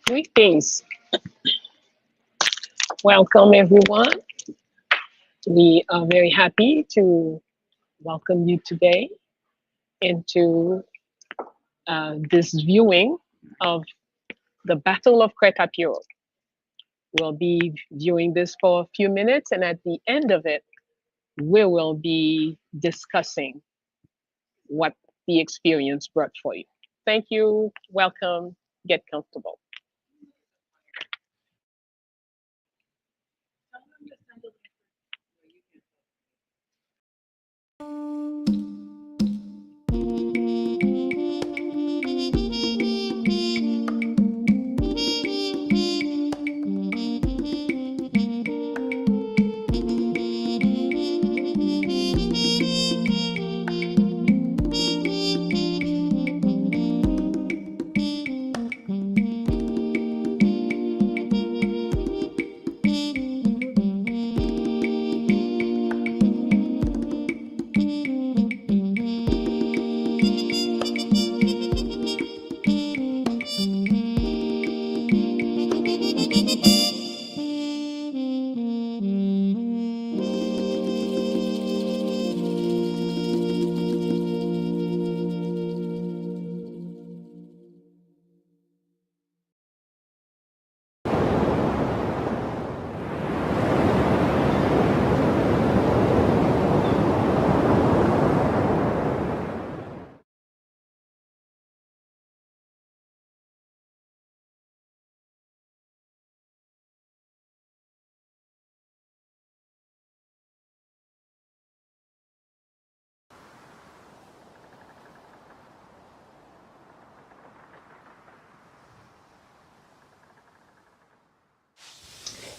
Greetings. Welcome, everyone. We are very happy to welcome you today into this viewing of the Battle of Crête-à-Pierrot. We'll be viewing this for a few minutes, and at the end of it, we will be discussing what the experience brought for you. Thank you. Welcome. Get comfortable.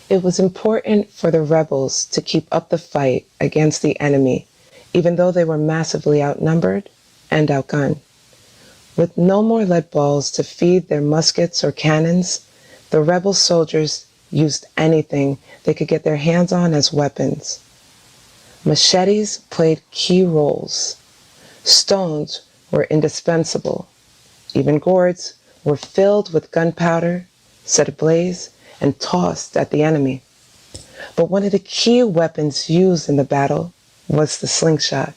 It was important for the rebels to keep up the fight against the enemy, even though they were massively outnumbered and outgunned. With no more lead balls to feed their muskets or cannons, the rebel soldiers used anything they could get their hands on as weapons. Machetes played key roles. Stones were indispensable. Even gourds were filled with gunpowder, set ablaze, and tossed at the enemy. But one of the key weapons used in the battle was the slingshot.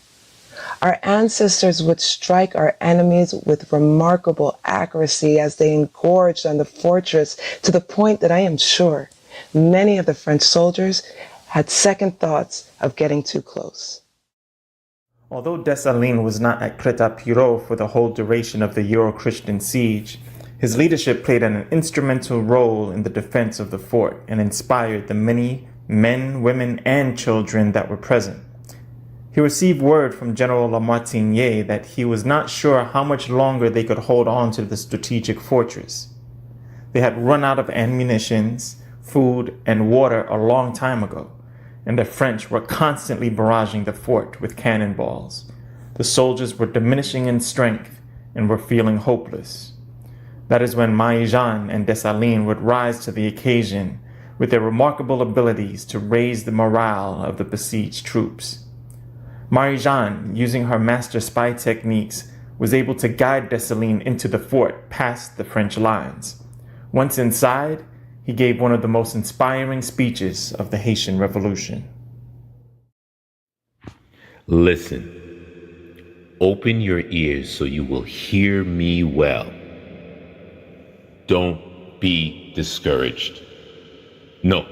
Our ancestors would strike our enemies with remarkable accuracy as they engorged on the fortress, to the point that I am sure many of the French soldiers had second thoughts of getting too close. Although Dessalines was not at Crête-à-Pierrot for the whole duration of the Euro-Christian siege, his leadership played an instrumental role in the defense of the fort and inspired the many men, women, and children that were present. He received word from General Lamartiniere that he was not sure how much longer they could hold on to the strategic fortress. They had run out of ammunitions, food, and water a long time ago, and the French were constantly barraging the fort with cannonballs. The soldiers were diminishing in strength and were feeling hopeless. That is when Marie-Jeanne and Dessalines would rise to the occasion with their remarkable abilities to raise the morale of the besieged troops. Marie-Jeanne, using her master spy techniques, was able to guide Dessalines into the fort past the French lines. Once inside, he gave one of the most inspiring speeches of the Haitian Revolution. Listen. Open your ears so you will hear me well. Don't be discouraged. No.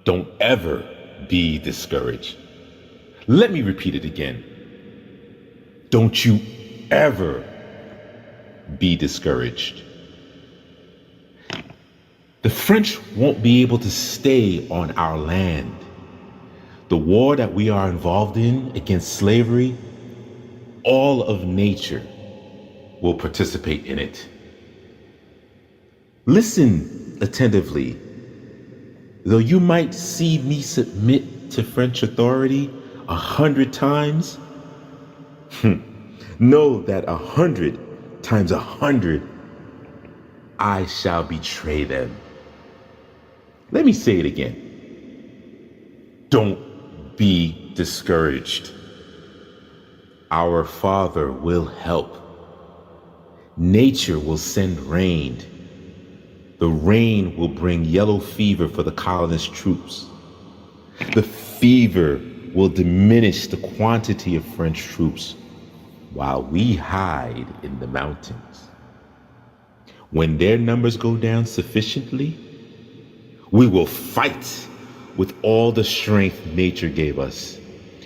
Don't ever be discouraged. Let me repeat it again. Don't you ever be discouraged. The French won't be able to stay on our land. The war that we are involved in against slavery, all of nature will participate in it. Listen attentively. Though you might see me submit to French authority 100 times, know that 100 times 100, I shall betray them. Let me say it again. Don't be discouraged. Our Father will help. Nature will send rain. The rain will bring yellow fever for the colonist troops. The fever will diminish the quantity of French troops while we hide in the mountains. When their numbers go down sufficiently, we will fight with all the strength nature gave us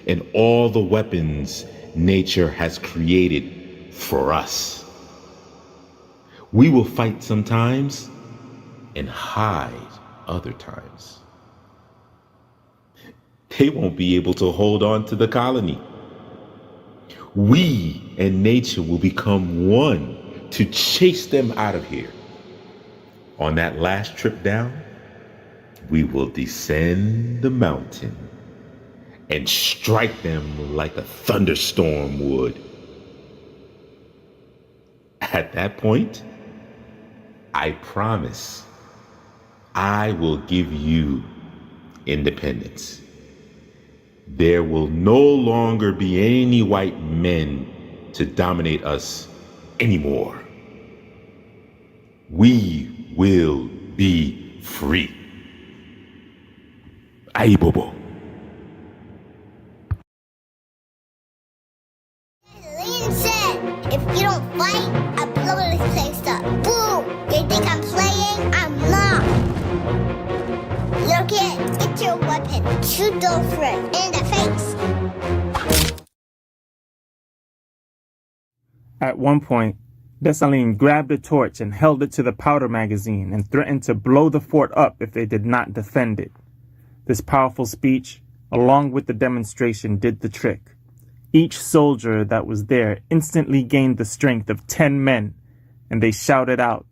and all the weapons nature has created for us. We will fight sometimes and hide other times. They won't be able to hold on to the colony. We and nature will become one to chase them out of here. On that last trip down, we will descend the mountain and strike them like a thunderstorm would. At that point, I promise I will give you independence. There will no longer be any white men to dominate us anymore. We will be free. Aye, Bobo. Lean said, if you don't fight, I blow this place up. Boo! They think I'm playing? I'm not. Little kid, get your weapon. Shoot those friends in the face. At one point, Dessalines grabbed a torch and held it to the powder magazine and threatened to blow the fort up if they did not defend it. This powerful speech, along with the demonstration, did the trick. Each soldier that was there instantly gained the strength of 10 men, and they shouted out,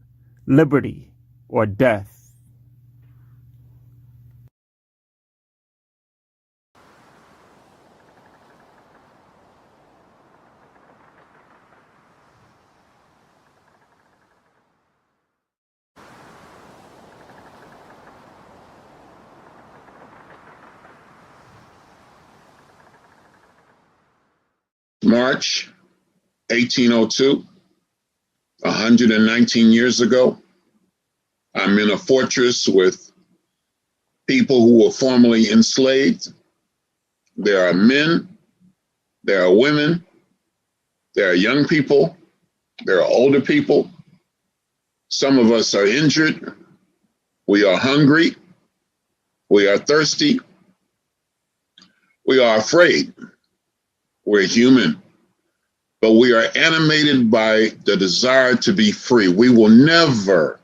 "Liberty or death." March 1802, 119 years ago. I'm in a fortress with people who were formerly enslaved. There are men, there are women, there are young people, there are older people. Some of us are injured. We are hungry. We are thirsty. We are afraid. We're human, but we are animated by the desire to be free. We will never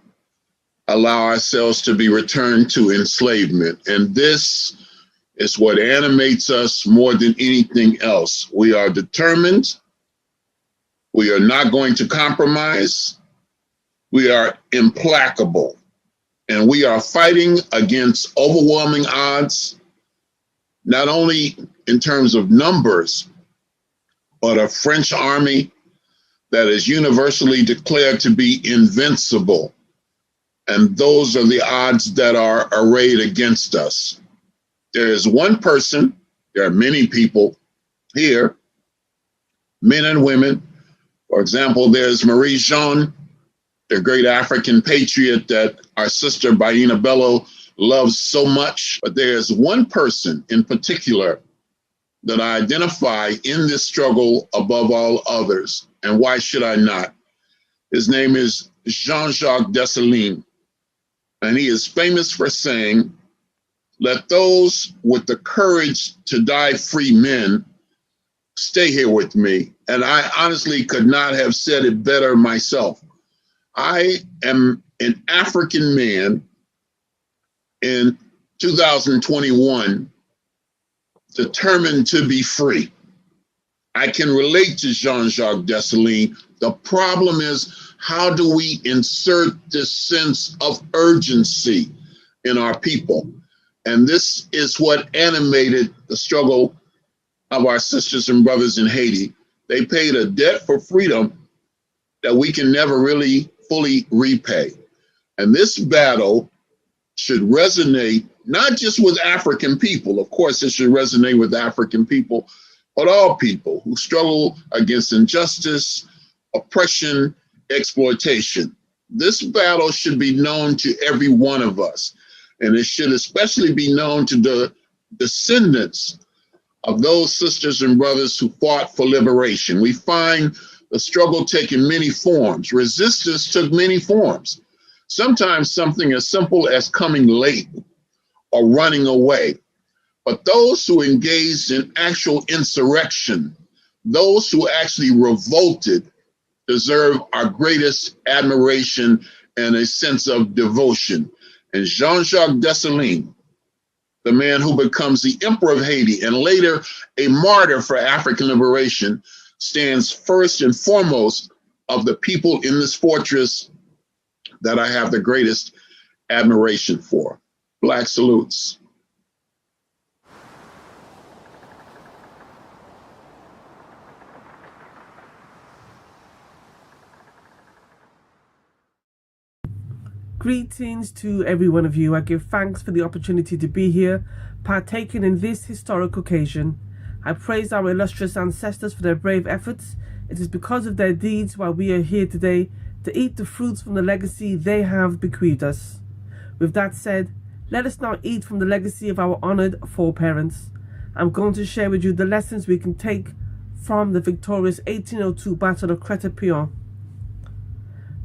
allow ourselves to be returned to enslavement. And this is what animates us more than anything else. We are determined. We are not going to compromise. We are implacable. And we are fighting against overwhelming odds, not only in terms of numbers, but a French army that is universally declared to be invincible. And those are the odds that are arrayed against us. There is one person, there are many people here, men and women. For example, there's Marie Jeanne, the great African patriot that our sister Baina Bello loves so much. But there's one person in particular that I identify in this struggle above all others. And why should I not? His name is Jean-Jacques Dessalines. And he is famous for saying, "Let those with the courage to die free men stay here with me." And I honestly could not have said it better myself. I am an African man in 2021 determined to be free. I can relate to Jean-Jacques Dessalines. The problem is, how do we insert this sense of urgency in our people? And this is what animated the struggle of our sisters and brothers in Haiti. They paid a debt for freedom that we can never really fully repay. And this battle should resonate not just with African people. Of course, it should resonate with African people, but all people who struggle against injustice, oppression, exploitation. This battle should be known to every one of us, and it should especially be known to the descendants of those sisters and brothers who fought for liberation. We find the struggle taking many forms. Resistance took many forms. Sometimes something as simple as coming late or running away. But those who engaged in actual insurrection, those who actually revolted, deserve our greatest admiration and a sense of devotion. And Jean-Jacques Dessalines, the man who becomes the Emperor of Haiti and later a martyr for African liberation, stands first and foremost of the people in this fortress that I have the greatest admiration for. Black salutes. Greetings to every one of you. I give thanks for the opportunity to be here, partaking in this historic occasion. I praise our illustrious ancestors for their brave efforts. It is because of their deeds why we are here today to eat the fruits from the legacy they have bequeathed us. With that said, let us now eat from the legacy of our honored foreparents. I'm going to share with you the lessons we can take from the victorious 1802 Battle of Crête-à-Pierrot.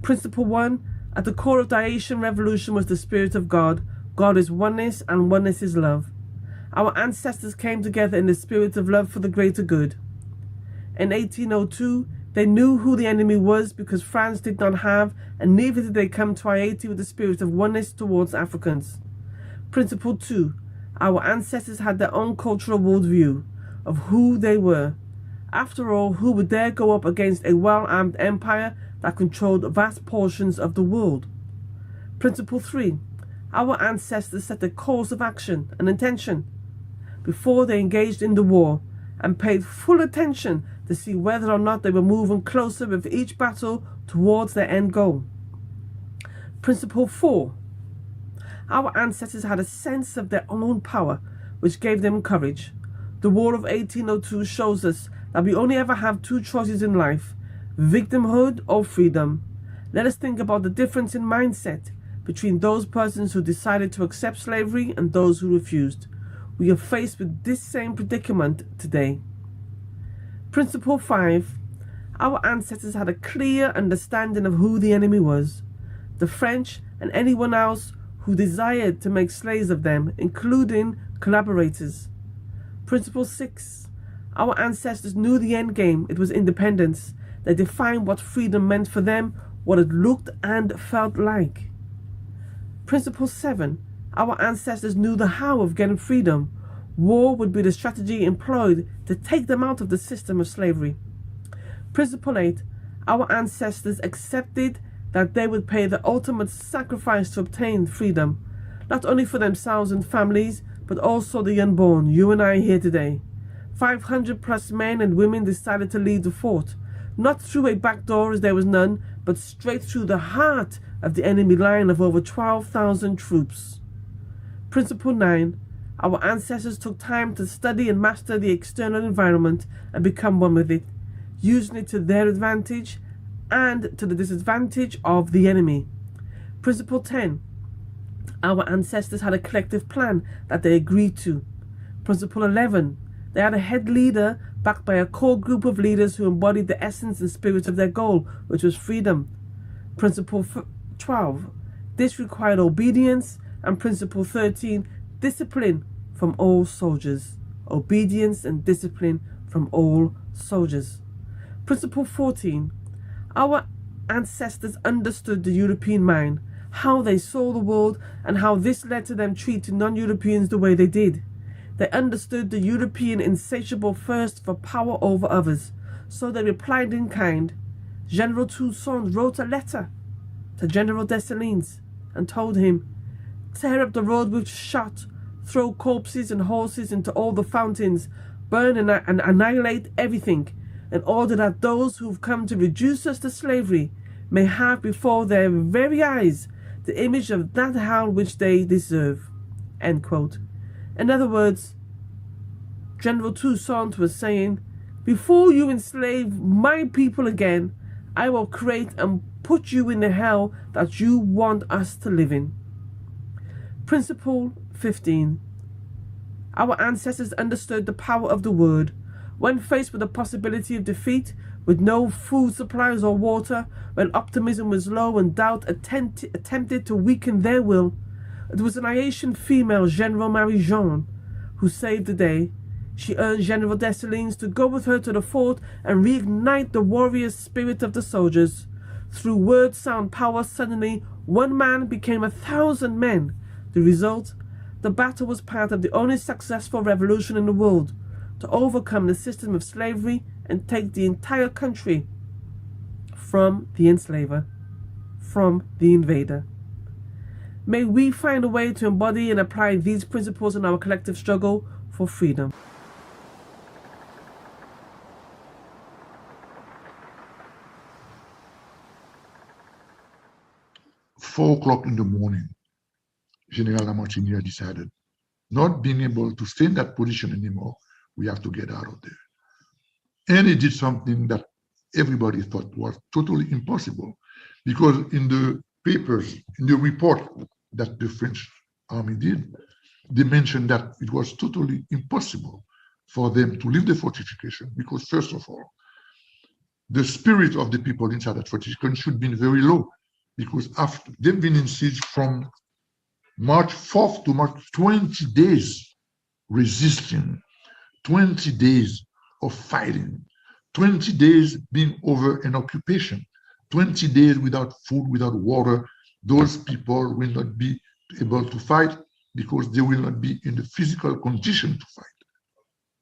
Principle 1. At the core of the Haitian Revolution was the Spirit of God. God is oneness and oneness is love. Our ancestors came together in the spirit of love for the greater good. In 1802, they knew who the enemy was because France did not have, and neither did they come to Haiti with the spirit of oneness towards Africans. Principle 2. Our ancestors had their own cultural worldview of who they were. After all, who would dare go up against a well-armed empire that controlled vast portions of the world? Principle 3. Our ancestors set a course of action and intention before they engaged in the war and paid full attention to see whether or not they were moving closer with each battle towards their end goal. Principle 4. Our ancestors had a sense of their own power, which gave them courage. The War of 1802 shows us that we only ever have two choices in life: victimhood or freedom. Let us think about the difference in mindset between those persons who decided to accept slavery and those who refused. We are faced with this same predicament today. Principle 5. Our ancestors had a clear understanding of who the enemy was, the French and anyone else who desired to make slaves of them, including collaborators. Principle 6. Our ancestors knew the end game. It was independence. They defined what freedom meant for them, what it looked and felt like. Principle 7. Our ancestors knew the how of getting freedom. War would be the strategy employed to take them out of the system of slavery. Principle 8. Our ancestors accepted that they would pay the ultimate sacrifice to obtain freedom, not only for themselves and families, but also the unborn, you and I here today. 500 plus men and women decided to leave the fort, not through a back door as there was none, but straight through the heart of the enemy line of over 12,000 troops. Principle 9. Our ancestors took time to study and master the external environment and become one with it, using it to their advantage and to the disadvantage of the enemy. Principle 10. Our ancestors had a collective plan that they agreed to. Principle 11. They had a head leader backed by a core group of leaders who embodied the essence and spirit of their goal, which was freedom. Principle 12. This required obedience. And principle 13. Discipline from all soldiers. Obedience and discipline from all soldiers. Principle 14. Our ancestors understood the European mind, how they saw the world, and how this led to them treating non-Europeans the way they did. They understood the European insatiable thirst for power over others, so they replied in kind. General Toussaint wrote a letter to General Dessalines and told him, "Tear up the road with shot, throw corpses and horses into all the fountains, burn and annihilate everything, in order that those who've come to reduce us to slavery may have before their very eyes the image of that hell which they deserve." End quote. In other words, General Toussaint was saying, before you enslave my people again, I will create and put you in the hell that you want us to live in. Principle 15. Our ancestors understood the power of the word. When faced with the possibility of defeat, with no food supplies or water, when optimism was low and doubt attempted to weaken their will, it was an Haitian female, General Marie-Jeanne, who saved the day. She earned General Dessalines to go with her to the fort and reignite the warrior spirit of the soldiers. Through word sound power, suddenly one man became 1,000 men. The result? The battle was part of the only successful revolution in the world to overcome the system of slavery and take the entire country from the enslaver, from the invader. May we find a way to embody and apply these principles in our collective struggle for freedom. Four o'clock in the morning, General Lamartine decided, not being able to stay in that position anymore, we have to get out of there. And he did something that everybody thought was totally impossible, because in the papers, in the report that the French army did, they mentioned that it was totally impossible for them to leave the fortification, because first of all, the spirit of the people inside that fortification should be very low, because after they've been in siege from March 4th to March, 20 days resisting, 20 days of fighting, 20 days being over an occupation, 20 days without food, without water. Those people will not be able to fight because they will not be in the physical condition to fight.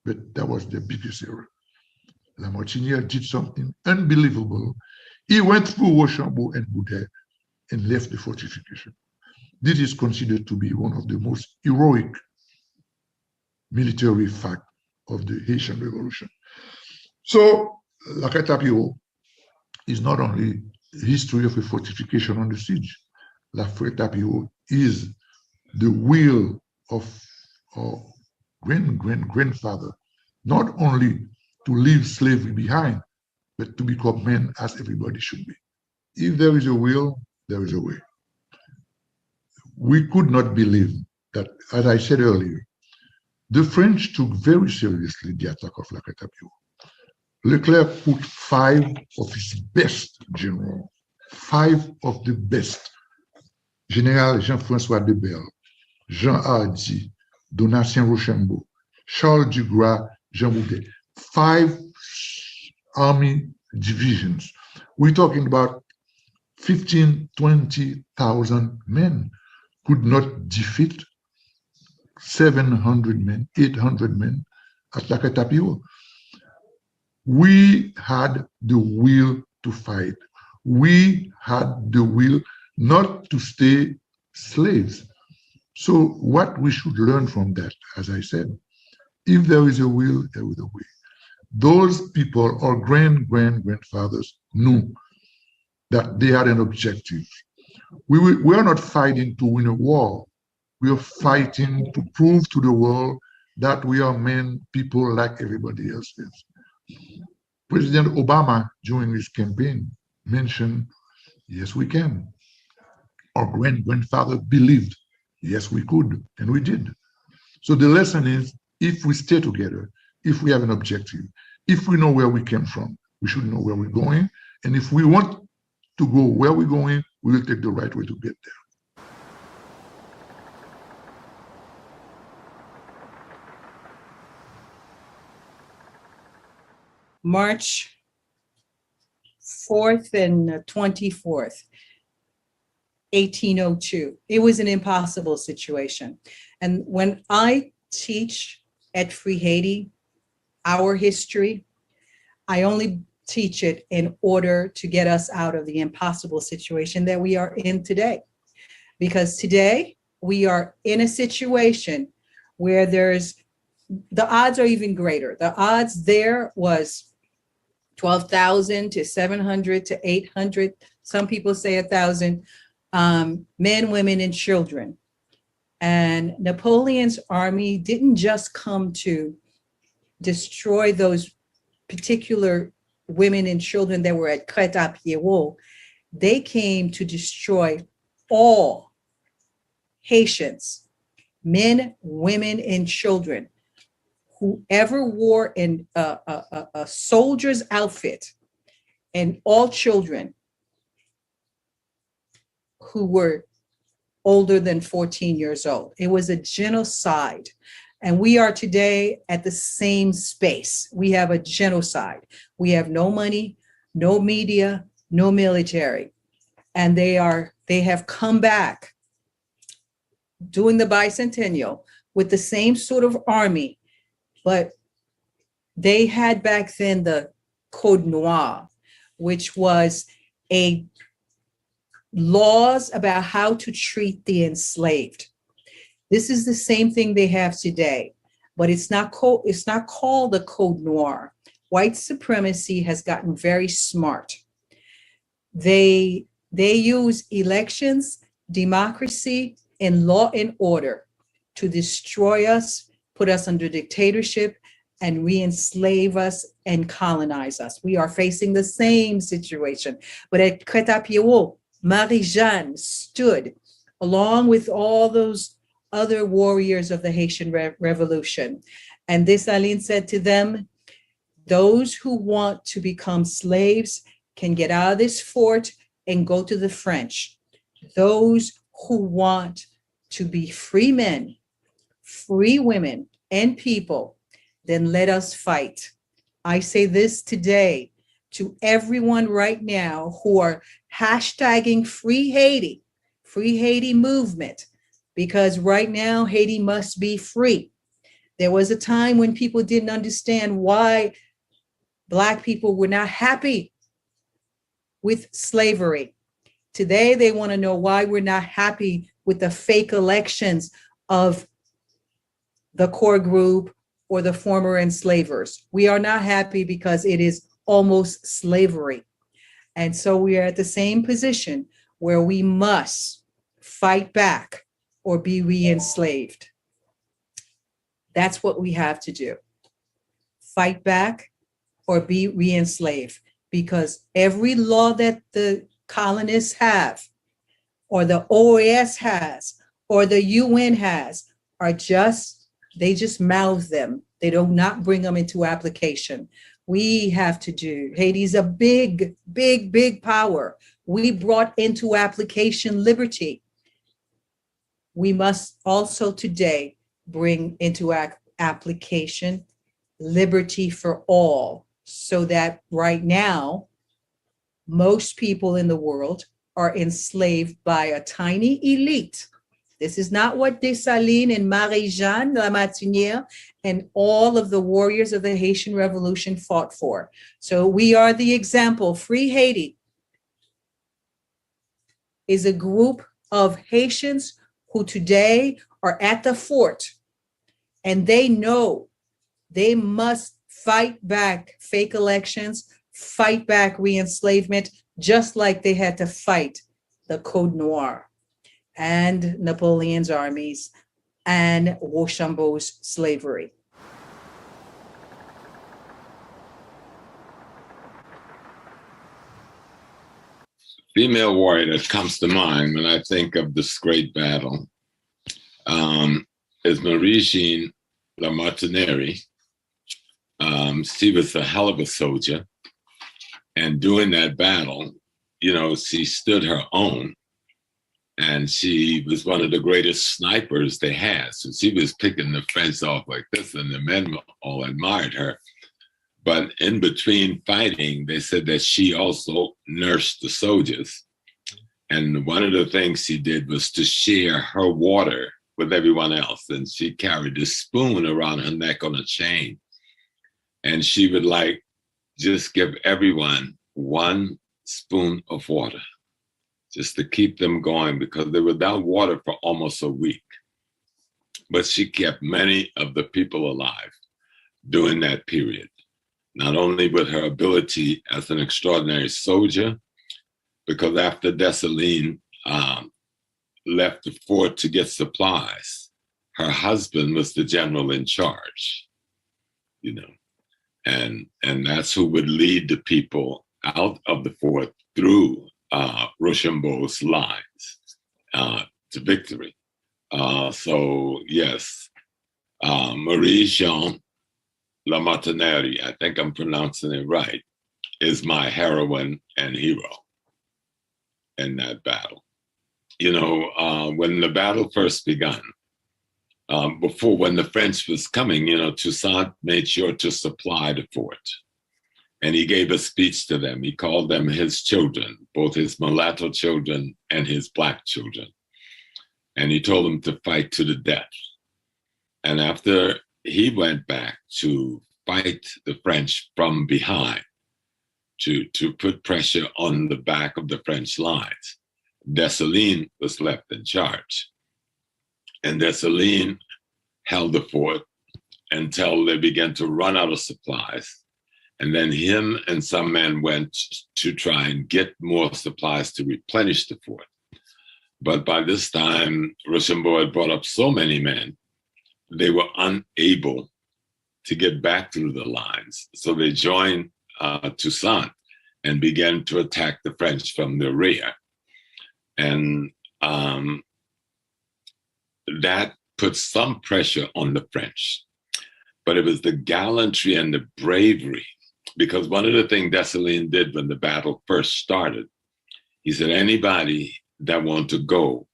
But that was the biggest error. Lamartine did something unbelievable. He went through Rochambeau and Boudet and left the fortification. This is considered to be one of the most heroic military facts of the Haitian Revolution. So, La Crête-à-Pierrot is not only the history of a fortification under siege. La Crête-à-Pierrot is the will of our grandfather, not only to leave slavery behind, but to become men as everybody should be. If there is a will, there is a way. We could not believe that, as I said earlier, the French took very seriously the attack of La Crête-à-Pierrot. Leclerc put 5 of his best generals, 5 of the best. General Jean-François de Belle, Jean Hardy, Donatien Rochambeau, Charles Dugras, Jean Boudet, 5 army divisions. We're talking about 15, 20,000 men could not defeat 700 men, 800 men at La Crête-à-Pierrot. We had the will to fight. We had the will not to stay slaves. So what we should learn from that, as I said, if there is a will, there is a way. Those people, our grandfathers, knew that they had an objective. We are not fighting to win a war. We are fighting to prove to the world that we are men, people like everybody else is. President Obama, during his campaign, mentioned, yes, we can. Our grandfather believed, yes, we could, and we did. So the lesson is, if we stay together, if we have an objective, if we know where we came from, we should know where we're going. And if we want to go where we're going, we will take the right way to get there. March 4th and 24th, 1802. It was an impossible situation. And when I teach at Free Haiti, our history, I only teach it in order to get us out of the impossible situation that we are in today. Because today we are in a situation where the odds are even greater. The odds there was 12,000 to 700 to 800. Some people say 1,000 men, women, and children. And Napoleon's army didn't just come to destroy those particular women and children that were at Crête-à-Pierrot, they came to destroy all Haitians, men, women, and children. Whoever wore a soldier's outfit, and all children who were older than 14 years old. It was a genocide. And we are today at the same space. We have a genocide. We have no money, no media, no military. And they have come back doing the bicentennial with the same sort of army, but they had back then the Code Noir, which was a laws about how to treat the enslaved. This is the same thing they have today, but it's not called the Code Noir. White supremacy has gotten very smart. They use elections, democracy, and law and order to destroy us, put us under dictatorship, and re-enslave us and colonize us. We are facing the same situation. But at Crête-à-Pierrot, Marie-Jeanne stood along with all those other warriors of the Haitian Revolution. And Dessalines said to them, those who want to become slaves can get out of this fort and go to the French. Those who want to be free men, free women, and people, then let us fight. I say this today to everyone right now who are hashtagging Free Haiti movement, because right now Haiti must be free. There was a time when people didn't understand why Black people were not happy with slavery. Today, they want to know why we're not happy with the fake elections of the core group or the former enslavers. We are not happy because it is almost slavery. And so we are at the same position where we must fight back or be re-enslaved. That's what we have to do. Fight back or be re-enslaved, because every law that the colonists have, or the OAS has, or the UN has, they just mouth them. They do not bring them into application. We have to do. Haiti's a big, big, big power. We brought into application liberty. We must also today bring into application liberty for all, so that right now, most people in the world are enslaved by a tiny elite. This is not what Dessalines and Marie-Jeanne Lamartinière and all of the warriors of the Haitian Revolution fought for. So we are the example. Free Haiti is a group of Haitians who today are at the fort, and they know they must fight back fake elections, fight back re-enslavement, just like they had to fight the Code Noir and Napoleon's armies and Rochambeau's slavery. Female warrior that comes to mind when I think of this great battle is Marie-Jeanne Lamartinière. She was a hell of a soldier. And during that battle, she stood her own. And she was one of the greatest snipers they had. So she was picking the French off like this, and the men all admired her. But in between fighting, they said that she also nursed the soldiers. And one of the things she did was to share her water with everyone else. And she carried a spoon around her neck on a chain. And she would just give everyone one spoon of water, just to keep them going, because they were without water for almost a week. But she kept many of the people alive during that period, not only with her ability as an extraordinary soldier, because after Dessalines left the fort to get supplies, her husband was the general in charge, And that's who would lead the people out of the fort through Rochambeau's lines to victory. So yes, Marie-Jeanne Lamartinière, I think I'm pronouncing it right, is my heroine and hero in that battle. You know, when the battle first begun, before when the French was coming, you know, Toussaint made sure to supply the fort. And he gave a speech to them. He called them his children, both his mulatto children and his Black children. And he told them to fight to the death. And after he went back to fight the French from behind, to put pressure on the back of the French lines, Dessalines was left in charge. And Dessalines held the fort until they began to run out of supplies. And then him and some men went to try and get more supplies to replenish the fort. But by this time, Rochambeau had brought up so many men, they were unable to get back through the lines. So they joined Toussaint and began to attack the French from the rear. And that put some pressure on the French. But it was the gallantry and the bravery, because one of the things Dessalines did when the battle first started, he said, anybody that want to go,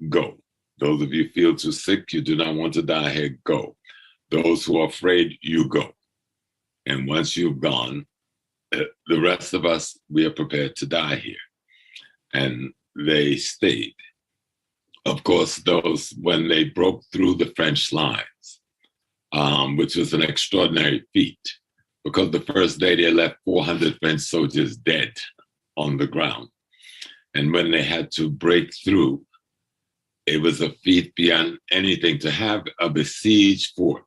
go. Those of you feel too sick, you do not want to die here, go. Those who are afraid, you go. And once you've gone, the rest of us, we are prepared to die here. And they stayed. Of course, those, when they broke through the French lines, which was an extraordinary feat, because the first day they left 400 French soldiers dead on the ground. And when they had to break through, it was a feat beyond anything to have a besieged fort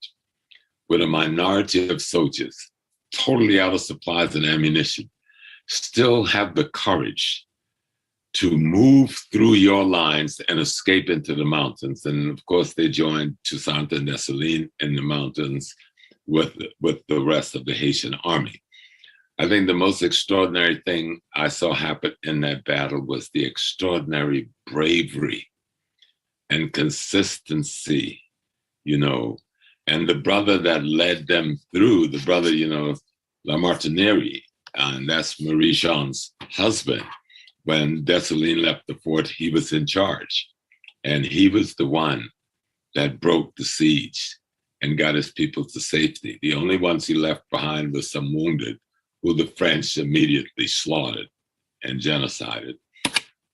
with a minority of soldiers, totally out of supplies and ammunition, still have the courage to move through your lines and escape into the mountains. And of course, they joined Toussaint and Dessalines in the mountains with the rest of the Haitian army. I think the most extraordinary thing I saw happen in that battle was the extraordinary bravery and consistency, you know, and the brother that led them through, the brother, you know, Lamartinière, and that's Marie-Jeanne's husband. When Dessalines left the fort, he was in charge. And he was the one that broke the siege and got his people to safety. The only ones he left behind was some wounded, who the French immediately slaughtered and genocided.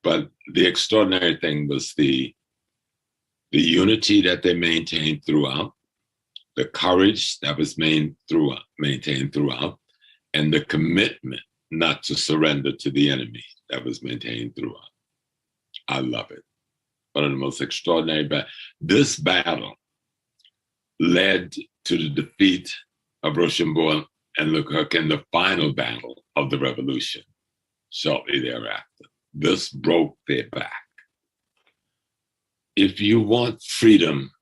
But the extraordinary thing was the unity that they maintained throughout, the courage that was maintained throughout, and the commitment not to surrender to the enemy that was maintained throughout. I love it. One of the most extraordinary battles. This battle led to the defeat of Rochambeau and Leclerc in the final battle of the revolution shortly thereafter. This broke their back. If you want freedom,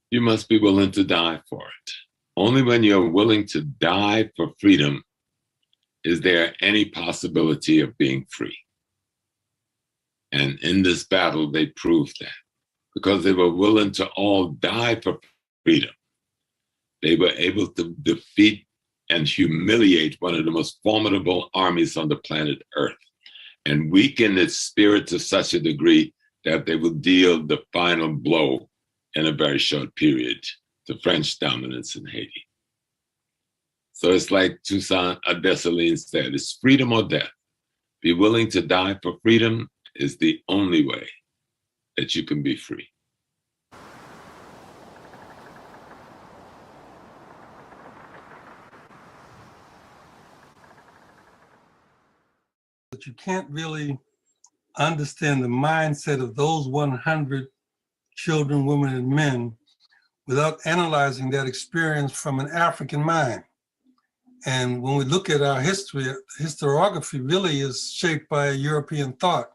you must be willing to die for it. Only when you're willing to die for freedom is there any possibility of being free. And in this battle, they proved that. Because they were willing to all die for freedom, they were able to defeat and humiliate one of the most formidable armies on the planet Earth and weaken its spirit to such a degree that they will deal the final blow in a very short period to French dominance in Haiti. So it's like Toussaint Dessalines said, it's freedom or death. Be willing to die for freedom is the only way that you can be free. But you can't really understand the mindset of those 100 children, women, and men without analyzing that experience from an African mind. And when we look at our history, historiography really is shaped by European thought.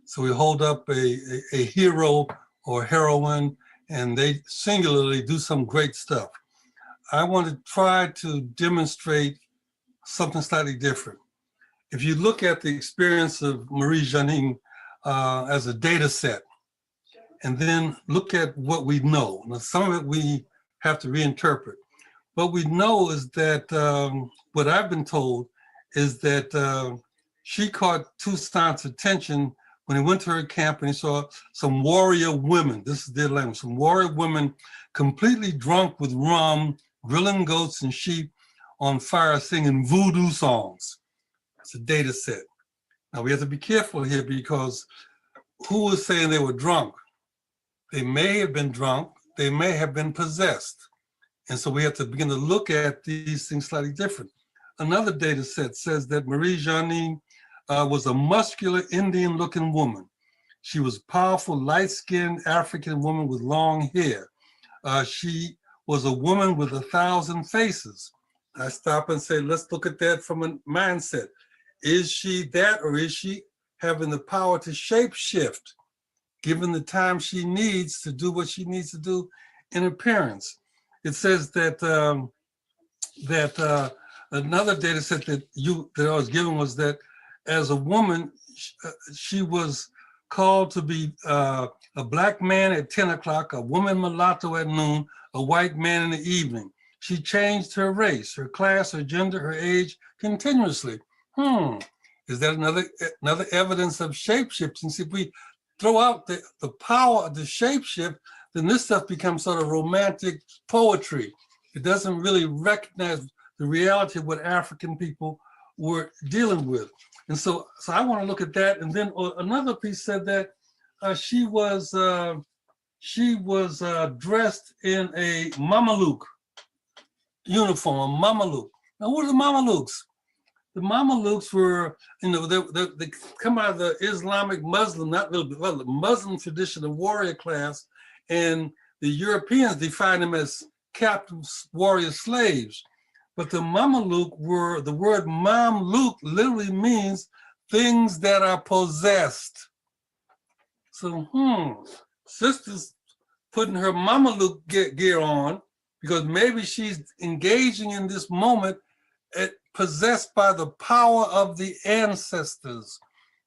So we hold up a hero or heroine, and they singularly do some great stuff. I want to try to demonstrate something slightly different. If you look at the experience of Marie-Jeanine as a data set, and then look at what we know. Now, some of it we have to reinterpret. What we know is that, what I've been told is that she caught Toussaint's attention when he went to her camp and he saw some warrior women, this is their language, some warrior women completely drunk with rum, grilling goats and sheep on fire, singing voodoo songs. It's a data set. Now we have to be careful here because who is saying they were drunk? They may have been drunk, they may have been possessed. And so we have to begin to look at these things slightly different. Another data set says that Marie-Jeanine was a muscular Indian-looking woman. She was a powerful, light-skinned African woman with long hair. She was a woman with 1,000 faces. I stop and say, let's look at that from a mindset. Is she that, or is she having the power to shape-shift, given the time she needs to do what she needs to do in appearance? It says that another data set that I was given was that as a woman, she was called to be a black man at 10 o'clock, a woman mulatto at noon, a white man in the evening. She changed her race, her class, her gender, her age continuously. Is that another evidence of shapeshifting? See, if we throw out the power of the shapeshift, then this stuff becomes sort of romantic poetry. It doesn't really recognize the reality of what African people were dealing with. And so I want to look at that. And then another piece said that she was dressed in a Mameluke uniform, a Mameluke. Now, what are the Mamelukes? The Mamelukes were, they come out of the Islamic Muslim, not really, well, the Muslim tradition of warrior class, and the Europeans defined them as captive warrior slaves. But the Mameluke were, the word Mamluk literally means things that are possessed. So, sister's putting her Mameluke gear on because maybe she's engaging in this moment possessed by the power of the ancestors.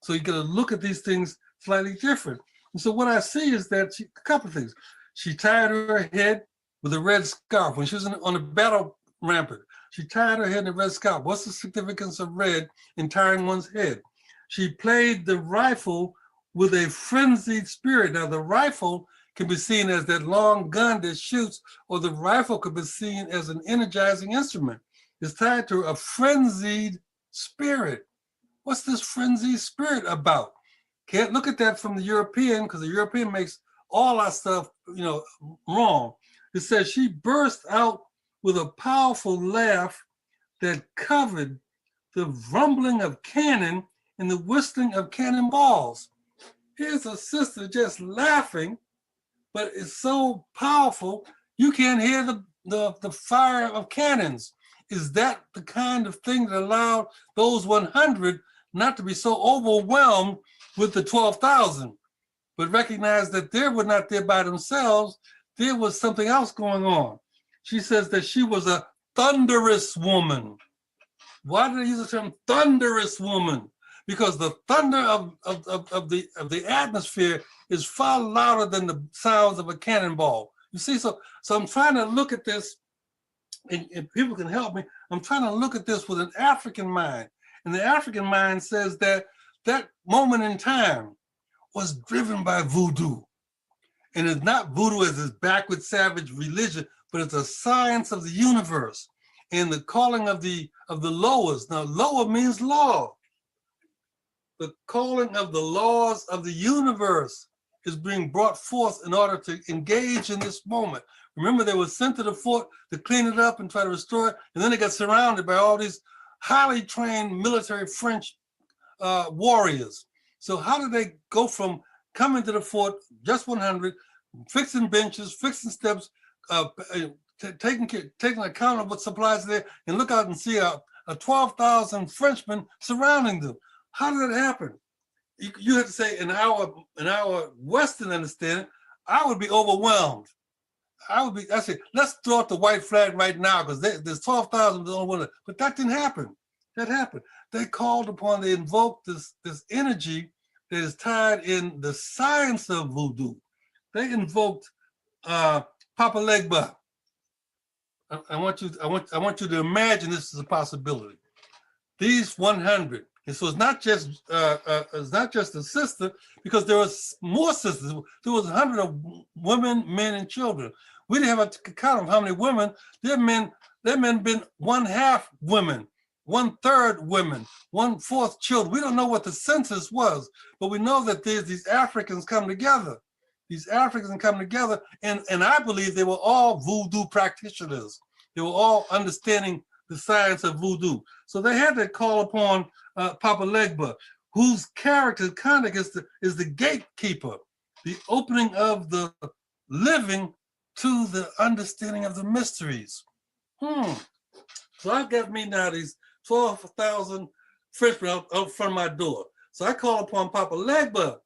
So you gotta look at these things slightly different. And so what I see is that a couple of things. She tied her head with a red scarf. When she was on the battle rampart, she tied her head in a red scarf. What's the significance of red in tying one's head? She played the rifle with a frenzied spirit. Now the rifle can be seen as that long gun that shoots, or the rifle could be seen as an energizing instrument. It's tied to a frenzied spirit. What's this frenzied spirit about? Can't look at that from the European, because the European makes all our stuff, wrong. It says she burst out with a powerful laugh that covered the rumbling of cannon and the whistling of cannonballs. Here's a sister just laughing, but it's so powerful you can't hear the fire of cannons. Is that the kind of thing that allowed those 100 not to be so overwhelmed with the 12,000, but recognize that they were not there by themselves? There was something else going on. She says that she was a thunderous woman. Why did I use the term thunderous woman? Because the thunder of the atmosphere is far louder than the sounds of a cannonball. You see, so I'm trying to look at this, and people can help me. I'm trying to look at this with an African mind. And the African mind says that that moment in time was driven by voodoo. And it's not voodoo as this backward savage religion, but it's a science of the universe and the calling of the lowers. Now, lower means law. The calling of the laws of the universe is being brought forth in order to engage in this moment. Remember, they were sent to the fort to clean it up and try to restore it, and then they got surrounded by all these highly trained military French warriors. So how did they go from coming to the fort, just 100, fixing benches, fixing steps, taking account of what supplies are there, and look out and see a 12,000 Frenchmen surrounding them? How did that happen? You have to say, in our Western understanding, I would be overwhelmed. I say, let's throw out the white flag right now because there's 12,000 don't want to, but that didn't happen. That happened. They called upon, they invoked this energy that is tied in the science of voodoo. They invoked Papa Legba. I want you to imagine this is a possibility. These 100, and so it's not just a sister, because there was more sisters. There was 100 of women, men, and children. We didn't have a count of how many women. Their men been 1/2 women, 1/3 women, 1/4 children. We don't know what the census was, but we know that there's these Africans come together. These Africans come together, and I believe they were all voodoo practitioners. They were all understanding the science of voodoo. So they had to call upon Papa Legba, whose character kind of is the gatekeeper, the opening of the living to the understanding of the mysteries. So I got me now these 12,000 Frenchmen out front of my door. So I call upon Papa Legba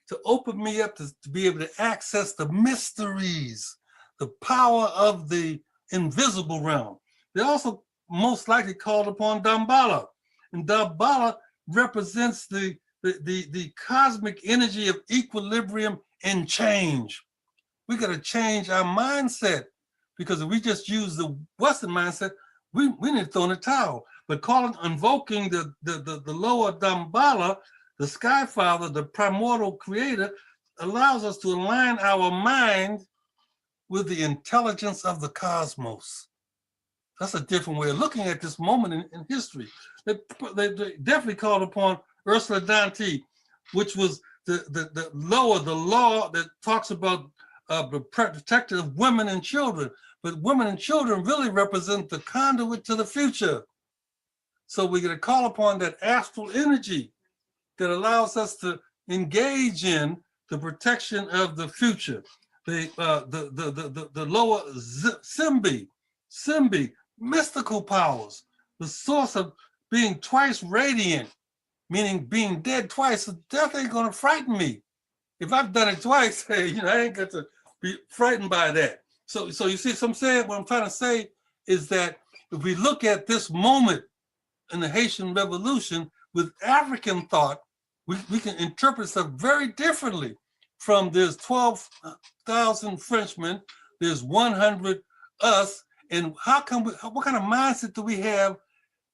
to open me up to be able to access the mysteries, the power of the invisible realm. They also most likely called upon Damballa. And Damballa represents the cosmic energy of equilibrium and change. We got to change our mindset, because if we just use the Western mindset, we need to throw in the towel. But invoking the lower Damballa, the Sky Father, the primordial creator, allows us to align our mind with the intelligence of the cosmos. That's a different way of looking at this moment in history. They definitely called upon Ursula Dante, which was the law that talks about the protection of women and children. But women and children really represent the conduit to the future. So we're going to call upon that astral energy that allows us to engage in the protection of the future. The lower Simbi, mystical powers, the source of being twice radiant, meaning being dead twice. So death ain't gonna frighten me. If I've done it twice, hey, I ain't got to be frightened by that. So you see what I'm trying to say is that if we look at this moment in the Haitian Revolution with African thought, we can interpret stuff very differently. From there's 12,000 Frenchmen, there's 100 us, and what kind of mindset do we have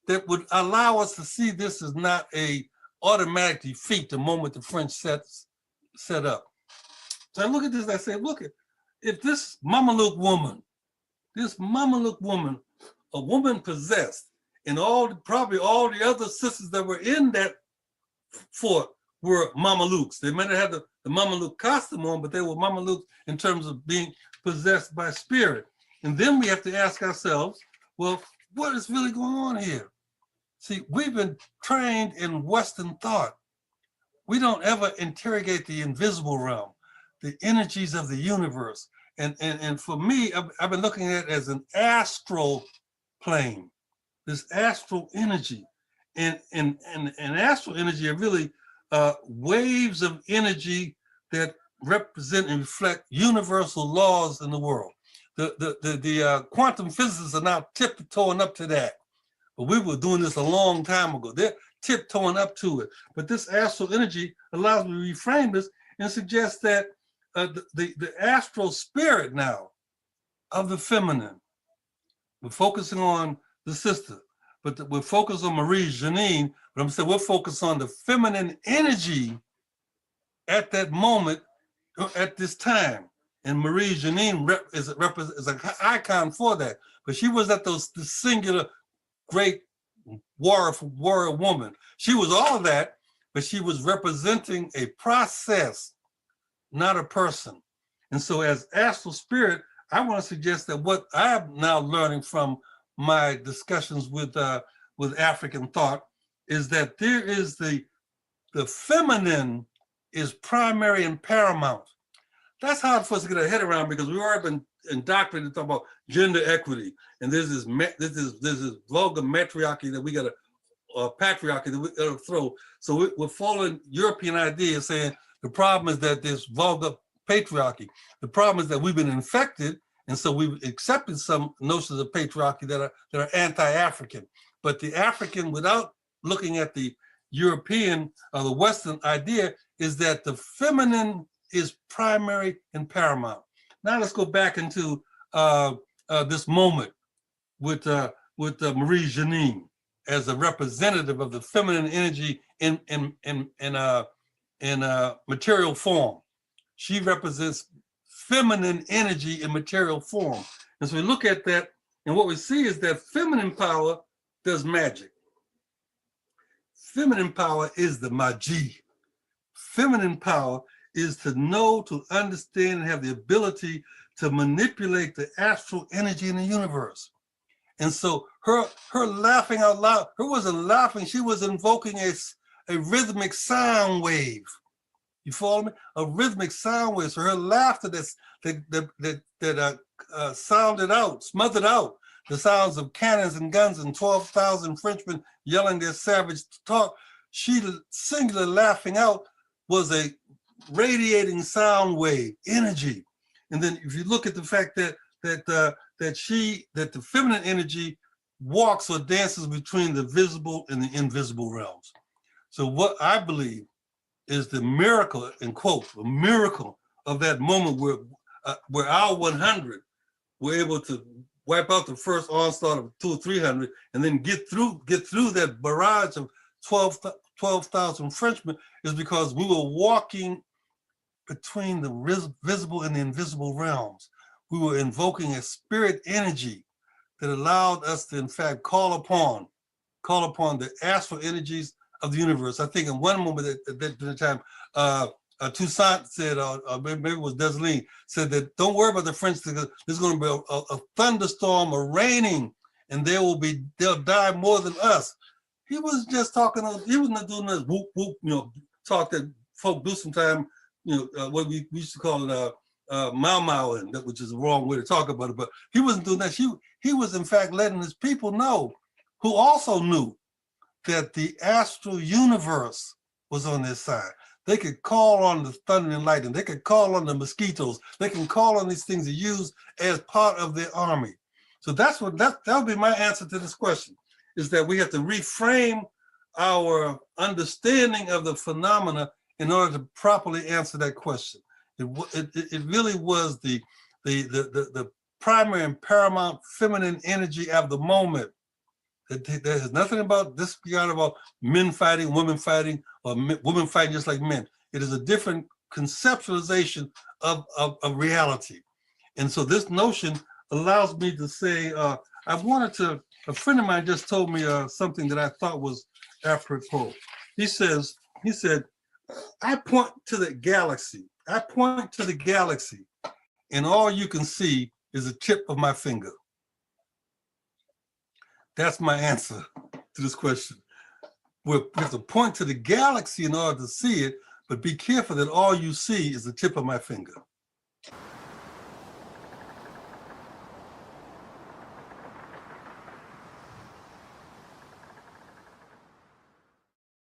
that would allow us to see this as not a automatic defeat the moment the French set up? So I look at this and I say, look, if this Mameluke woman, a woman possessed, and probably all the other sisters that were in that fort were Mamelukes. They might have had the Mameluke costume on, but they were Mamelukes in terms of being possessed by spirit. And then we have to ask ourselves, well, what is really going on here? See, we've been trained in Western thought. We don't ever interrogate the invisible realm, the energies of the universe. And for me, I've been looking at it as an astral plane, this astral energy. And astral energy are really waves of energy that represent and reflect universal laws in the world. The quantum physicists are now tiptoeing up to that. But we were doing this a long time ago. They're tiptoeing up to it. But this astral energy allows me to reframe this and suggest that the astral spirit now of the feminine, we're focusing on the sister, but we're focused on Marie Janine, but I'm saying we're focused on the feminine energy at that moment, at this time. And Marie Janine is an icon for that. But she was at the singular great warrior woman. She was all of that, but she was representing a process, not a person. And so as astral spirit, I want to suggest that what I'm now learning from my discussions with African thought is that there is the feminine is primary and paramount. That's hard for us to get our head around because we've already been indoctrinated to talk about gender equity, and there's this vulgar matriarchy that we got to patriarchy that we got to throw. So we're following European ideas, saying the problem is that there's vulgar patriarchy. The problem is that we've been infected, And so we've accepted some notions of patriarchy that are anti-African. But the African, without looking at the European or the Western idea, is that the feminine is primary and paramount. Now let's go back into this moment with Marie Janine as a representative of the feminine energy in material form. She represents feminine energy in material form. And so we look at that, and what we see is that feminine power does magic. Feminine power is the magi. Feminine power is to know, to understand, and have the ability to manipulate the astral energy in the universe. And so her laughing out loud, her wasn't laughing, she was invoking a rhythmic sound wave. You follow me? A rhythmic sound wave. So her laughter that sounded out, smothered out the sounds of cannons and guns and 12,000 Frenchmen yelling their savage talk. She singular laughing out was a radiating sound wave, energy. And then if you look at the fact that the feminine energy walks or dances between the visible and the invisible realms. So what I believe is the miracle, in quotes, a miracle of that moment where our 100 were able to wipe out the first onslaught of 200 or 300, and then get through that barrage of 12,000 Frenchmen, is because we were walking between the visible and the invisible realms. We were invoking a spirit energy that allowed us to, in fact, call upon the astral energies of the universe. I think in one moment at that time, Toussaint said, or maybe it was Dessalines, said that don't worry about the French, because there's going to be a thunderstorm, a raining, and they'll die more than us. He was just talking, he was not doing this whoop, whoop, talk that folk do sometimes, what we used to call it mau-mauing, which is the wrong way to talk about it, but he wasn't doing that. He was in fact letting his people know, who also knew that the astral universe was on their side. They could call on the thunder and lightning. They could call on the mosquitoes. They can call on these things to use as part of their army. So that would be my answer to this question, is that we have to reframe our understanding of the phenomena in order to properly answer that question. It really was the primary and paramount feminine energy of the moment. There's nothing about this beyond about men fighting, women fighting, or women fighting just like men. It is a different conceptualization of reality. And so this notion allows me to say, a friend of mine just told me something that I thought was apropos. He said, I point to the galaxy. I point to the galaxy, and all you can see is the tip of my finger. That's my answer to this question. We have to point to the galaxy in order to see it, but be careful that all you see is the tip of my finger.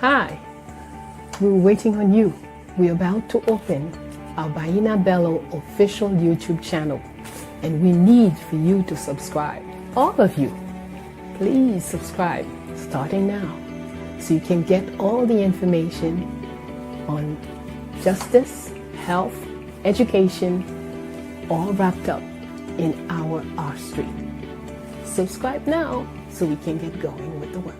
Hi, we're waiting on you. We're about to open our Baina Bello official YouTube channel, and we need for you to subscribe. All of you, please subscribe starting now, so you can get all the information on justice, health, education, all wrapped up in our R Street. Subscribe now so we can get going with the work.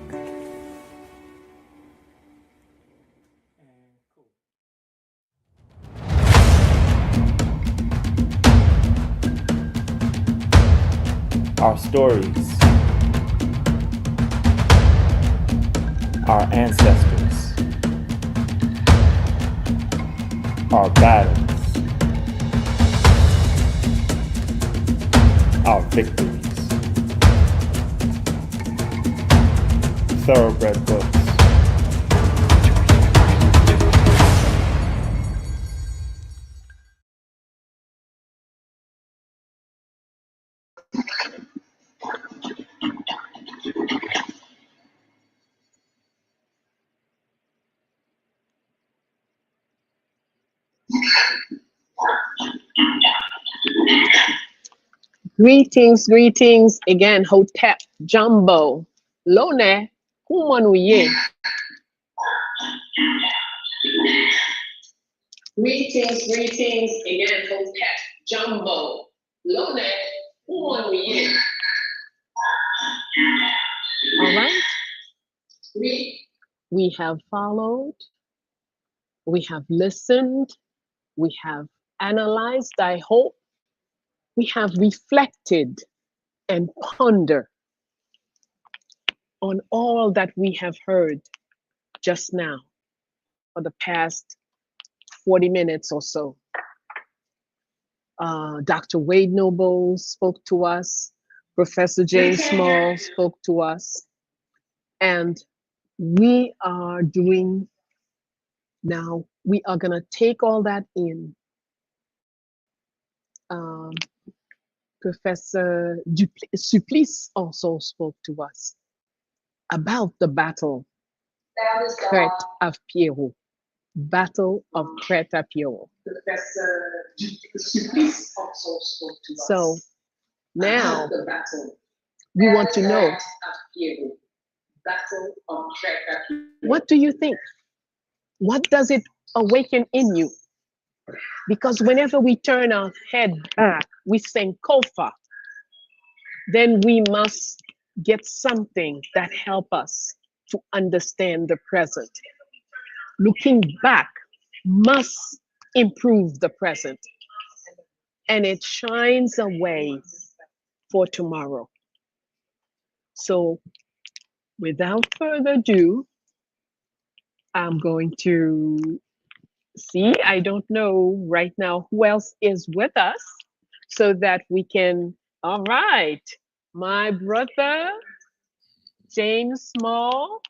Our stories, our ancestors, our battles, our victories. Thoroughbred Books. Greetings, greetings again, Hotep, Jumbo, Lone, Kumanuye. Greetings, greetings again, Hotep, Jumbo, Lone, Kumanuye. All right. We have followed, we have listened, we have analyzed, I hope. We have reflected and pondered on all that we have heard just now for the past 40 minutes or so. Dr. Wade Noble spoke to us, Professor James Small spoke to us, and we are doing now, we are going to take all that in. Professor Supplice also spoke to us about the Battle of Crête-à-Pierrot. Battle of Crête-à-Pierrot. Professor Supplice also spoke to us. So now we want to know, what do you think? What does it awaken in you? Because whenever we turn our head back, we sing Kofa, then we must get something that help us to understand the present. Looking back must improve the present, and it shines a way for tomorrow. So without further ado, I'm going to see, I don't know right now who else is with us so that we can, all right, my brother, James Small,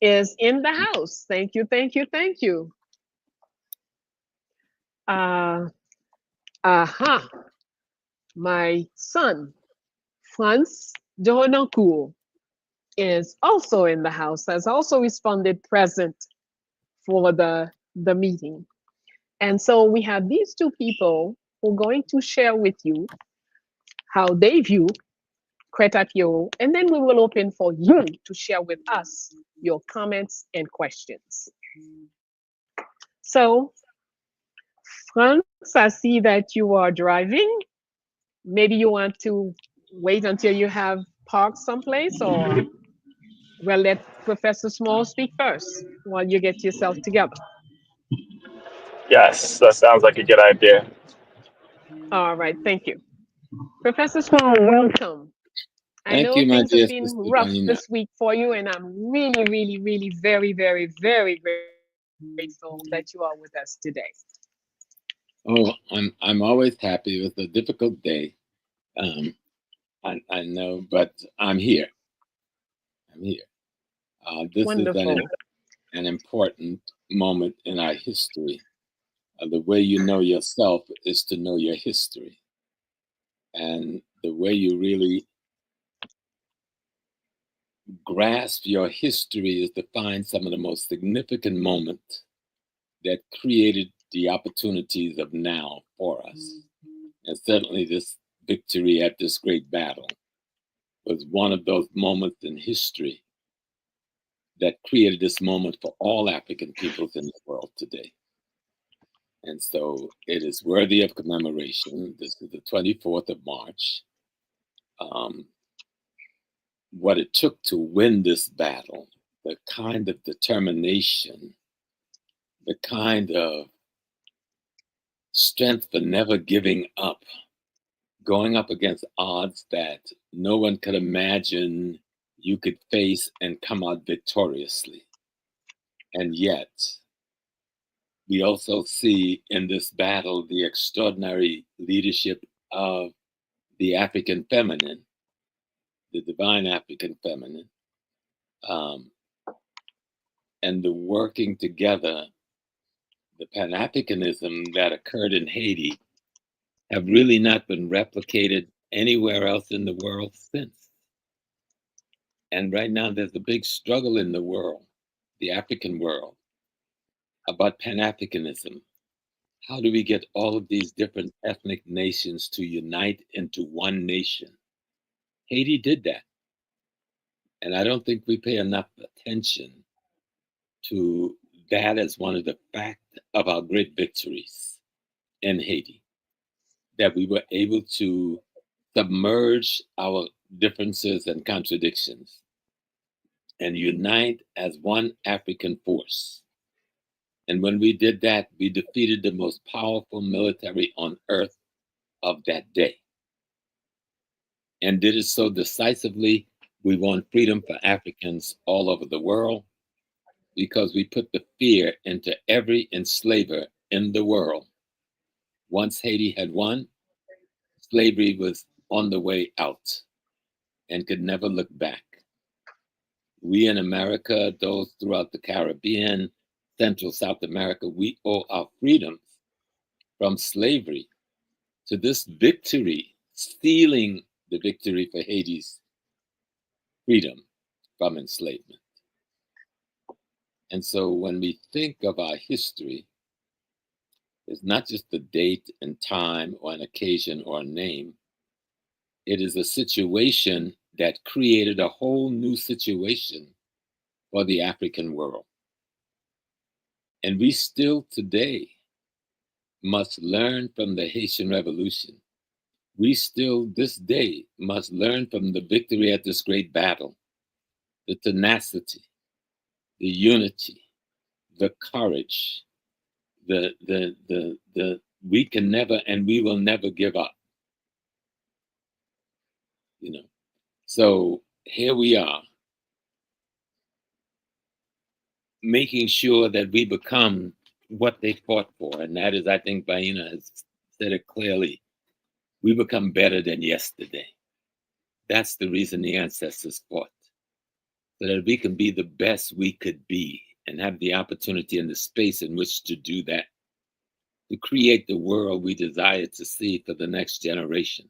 is in the house. Thank you, thank you, thank you. My son, Franz Dohnancourt, is also in the house, has also responded present for the meeting. And so we have these two people who are going to share with you how they view Crête-à-Pierrot, and then we will open for you to share with us your comments and questions. So, Franz, I see that you are driving. Maybe you want to wait until you have parked someplace, or we'll let Professor Small speak first while you get yourself together. Yes, that sounds like a good idea. All right, thank you. Professor Small, welcome. I know things have been rough this week for you, and I'm really, really, really very, very, very grateful that you are with us today. Oh, I'm always happy with a difficult day. I know, but I'm here. I'm here. This Wonderful. is an important moment in our history. The way you know yourself is to know your history. And the way you really grasp your history is to find some of the most significant moments that created the opportunities of now for us. And certainly this victory at this great battle was one of those moments in history that created this moment for all African peoples in the world today. And so it is worthy of commemoration. This is the 24th of March. What it took to win this battle, the kind of determination, the kind of strength for never giving up, going up against odds that no one could imagine you could face and come out victoriously. And yet, we also see in this battle the extraordinary leadership of the African feminine, the divine African feminine, and the working together, the Pan-Africanism that occurred in Haiti have really not been replicated anywhere else in the world since. And right now there's a big struggle in the world, the African world, about Pan-Africanism. How do we get all of these different ethnic nations to unite into one nation? Haiti did that. And I don't think we pay enough attention to that as one of the facts of our great victories in Haiti, that we were able to submerge our differences and contradictions and unite as one African force. And when we did that, we defeated the most powerful military on earth of that day. And did it so decisively, we won freedom for Africans all over the world because we put the fear into every enslaver in the world. Once Haiti had won, slavery was on the way out and could never look back. We in America, those throughout the Caribbean, Central South America, we owe our freedoms from slavery to this victory, stealing the victory for Haiti's freedom from enslavement. And so when we think of our history, it's not just the date and time or an occasion or a name. It is a situation that created a whole new situation for the African world. And we still today must learn from the Haitian Revolution. We still this day must learn from the victory at this great battle, the tenacity, the unity, the courage, we can never and we will never give up. You know, so here we are, making sure that we become what they fought for, and that is, I think Baina has said it clearly, we become better than yesterday. That's the reason the ancestors fought, so that we can be the best we could be and have the opportunity and the space in which to do that, to create the world we desire to see for the next generation.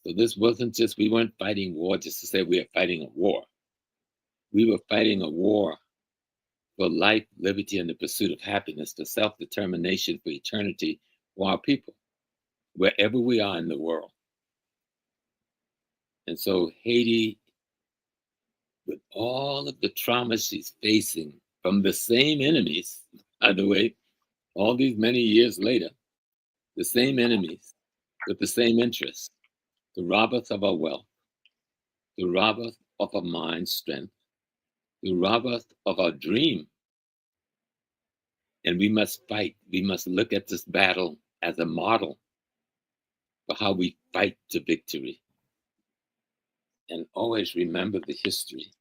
So this wasn't just, we weren't fighting war just to say we are fighting a war. We were fighting a war for life, liberty, and the pursuit of happiness, for self-determination, for eternity, for our people, wherever we are in the world. And so Haiti, with all of the trauma she's facing from the same enemies, by the way, all these many years later, the same enemies with the same interests, to rob us of our wealth, to rob us of our mind strength, to rob us of our dream. And we must fight. We must look at this battle as a model for how we fight to victory. And always remember the history.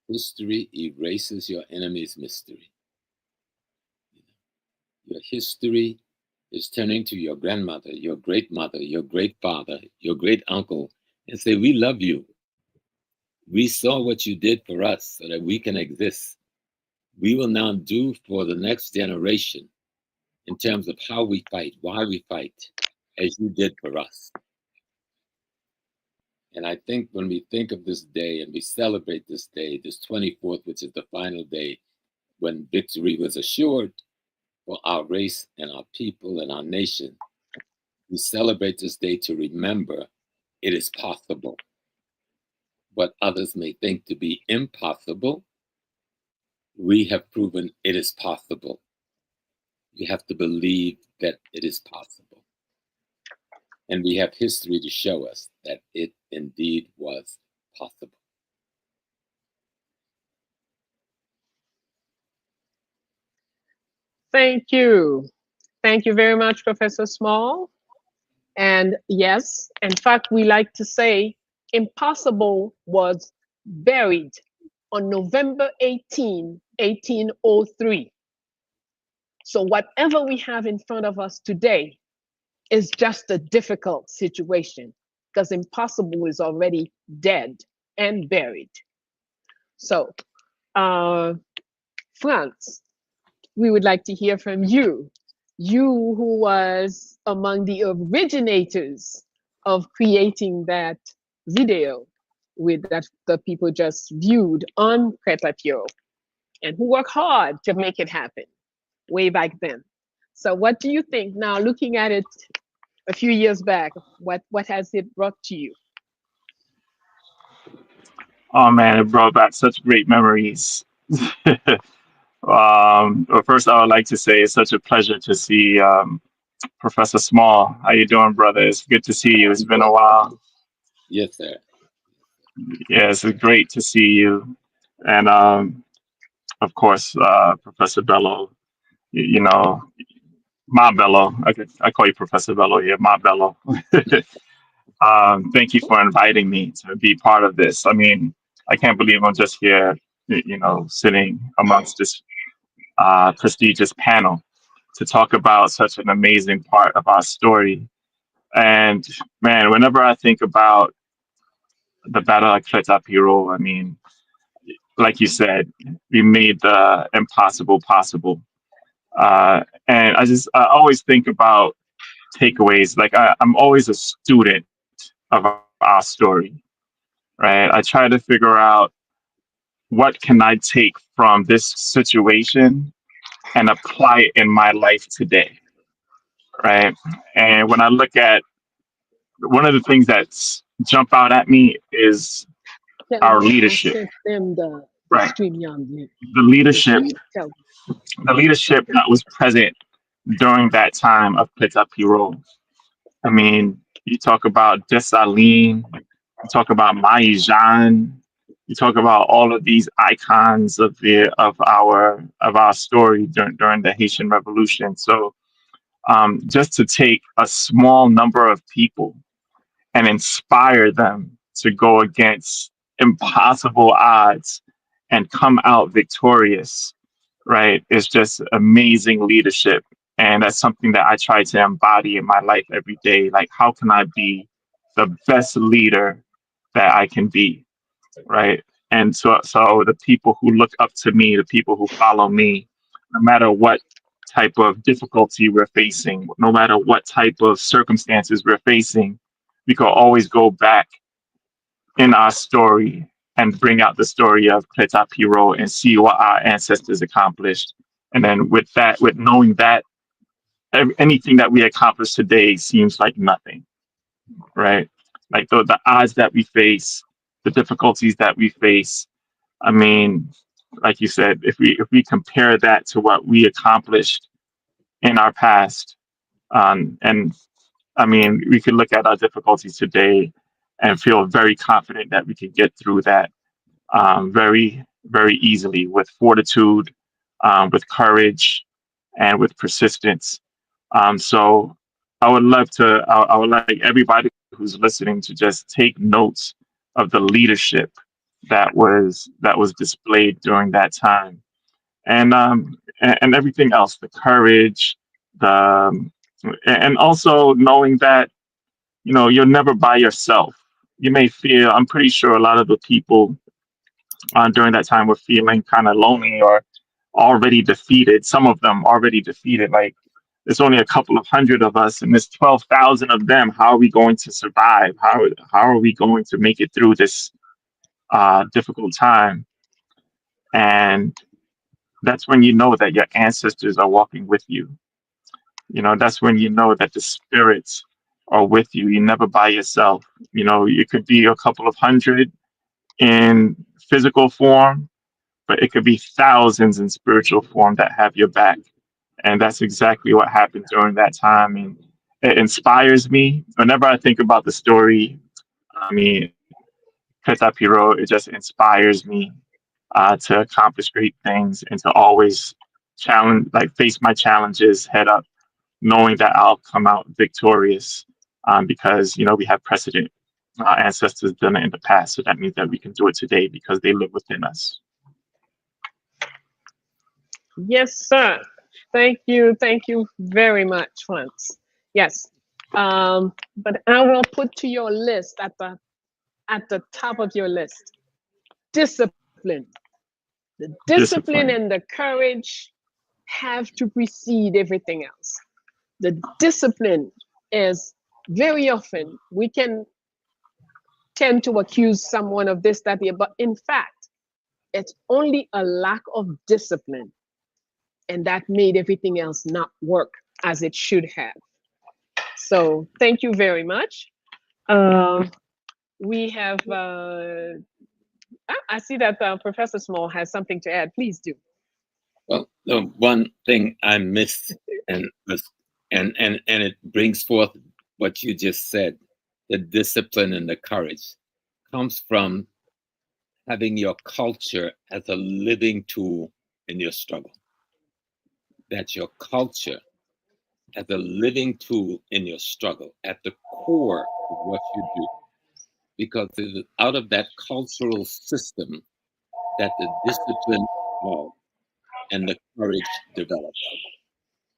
History erases your enemy's mystery. Your history is turning to your grandmother, your great mother, your great father, your great uncle, and say, we love you. We saw what you did for us so that we can exist. We will now do for the next generation in terms of how we fight, why we fight, as you did for us. And I think when we think of this day and we celebrate this day, this 24th, which is the final day when victory was assured for our race and our people and our nation, we celebrate this day to remember it is possible. What others may think to be impossible, we have proven it is possible. You have to believe that it is possible. And we have history to show us that it indeed was possible. Thank you. Thank you very much, Professor Small. And yes, in fact, we like to say impossible was buried on November 18, 1803. So whatever we have in front of us today is just a difficult situation because impossible is already dead and buried. So, Franz, we would like to hear from you. You who was among the originators of creating that video with that the people just viewed on Crête-à-Pierrot and who worked hard to make it happen way back then. So what do you think now, looking at it a few years back? What has it brought to you? Oh man, it brought back such great memories. Well, first, I would like to say it's such a pleasure to see Professor Small. How you doing, brother? It's good to see you. It's been a while. Yes, sir. Yeah, it's great to see you. And of course, Professor Bello. You know, Ma Bello. I call you Professor Bello here, Ma Bello. Thank you for inviting me to be part of this. I mean, I can't believe I'm just here, sitting amongst this prestigious panel to talk about such an amazing part of our story. And man, whenever I think about the Battle of Crête-à-Pierrot, I mean, like you said, we made the impossible possible. And I always think about takeaways. Like I'm always a student of our story, right? I try to figure out what can I take from this situation and apply it in my life today, right? And when I look at one of the things that's jump out at me is our I leadership, sent them the right? StreamYard link. The leadership, Please tell me. the leadership that was present during that time of Crête-à-Pierrot. I mean, you talk about Dessalines, you talk about Mai Jean, you talk about all of these icons of our story during the Haitian Revolution. So just to take a small number of people and inspire them to go against impossible odds and come out victorious, right? It's just amazing leadership. And that's something that I try to embody in my life every day. Like, how can I be the best leader that I can be, right? And so the people who look up to me, the people who follow me, no matter what type of difficulty we're facing, no matter what type of circumstances we're facing, we can always go back in our story and bring out the story of Crête-à-Pierrot and see what our ancestors accomplished. And then with knowing that, anything that we accomplish today seems like nothing, right? Like the odds that we face, the difficulties that we face. I mean, like you said, if we compare that to what we accomplished in our past, and I mean, we could look at our difficulties today and feel very confident that we could get through that very, very easily with fortitude, with courage, and with persistence. So I would love to, I would like everybody who's listening to just take notes of the leadership that was displayed during that time, and everything else, the courage, the and also knowing that you're never by yourself. You may feel, I'm pretty sure a lot of the people during that time were feeling kind of lonely or already defeated. Some of them already defeated. Like, there's only a couple of hundred of us, and there's 12,000 of them. How are we going to survive? How are we going to make it through this difficult time? And that's when you know that your ancestors are walking with you. That's when you know that the spirits are with you. You're never by yourself. You could be a couple of hundred in physical form, but it could be thousands in spiritual form that have your back. And that's exactly what happened during that time. And it inspires me. Whenever I think about the story, I mean, Crête-à-Pierrot, it just inspires me to accomplish great things and to always face my challenges head up, knowing that I'll come out victorious because, we have precedent. Our ancestors done it in the past, so that means that we can do it today because they live within us. Yes, sir. Thank you. Thank you very much, Franz. Yes. But I will put to your list at the top of your list, discipline. The discipline and the courage have to precede everything else. The discipline is very often we can tend to accuse someone of this, that, but in fact, it's only a lack of discipline, and that made everything else not work as it should have. So thank you very much. We have, I see that Professor Small has something to add. Please do. Well, the one thing I missed and it brings forth what you just said, the discipline and the courage comes from having your culture as a living tool in your struggle. That your culture as a living tool in your struggle at the core of what you do. Because it is out of that cultural system that the discipline evolves and the courage develops.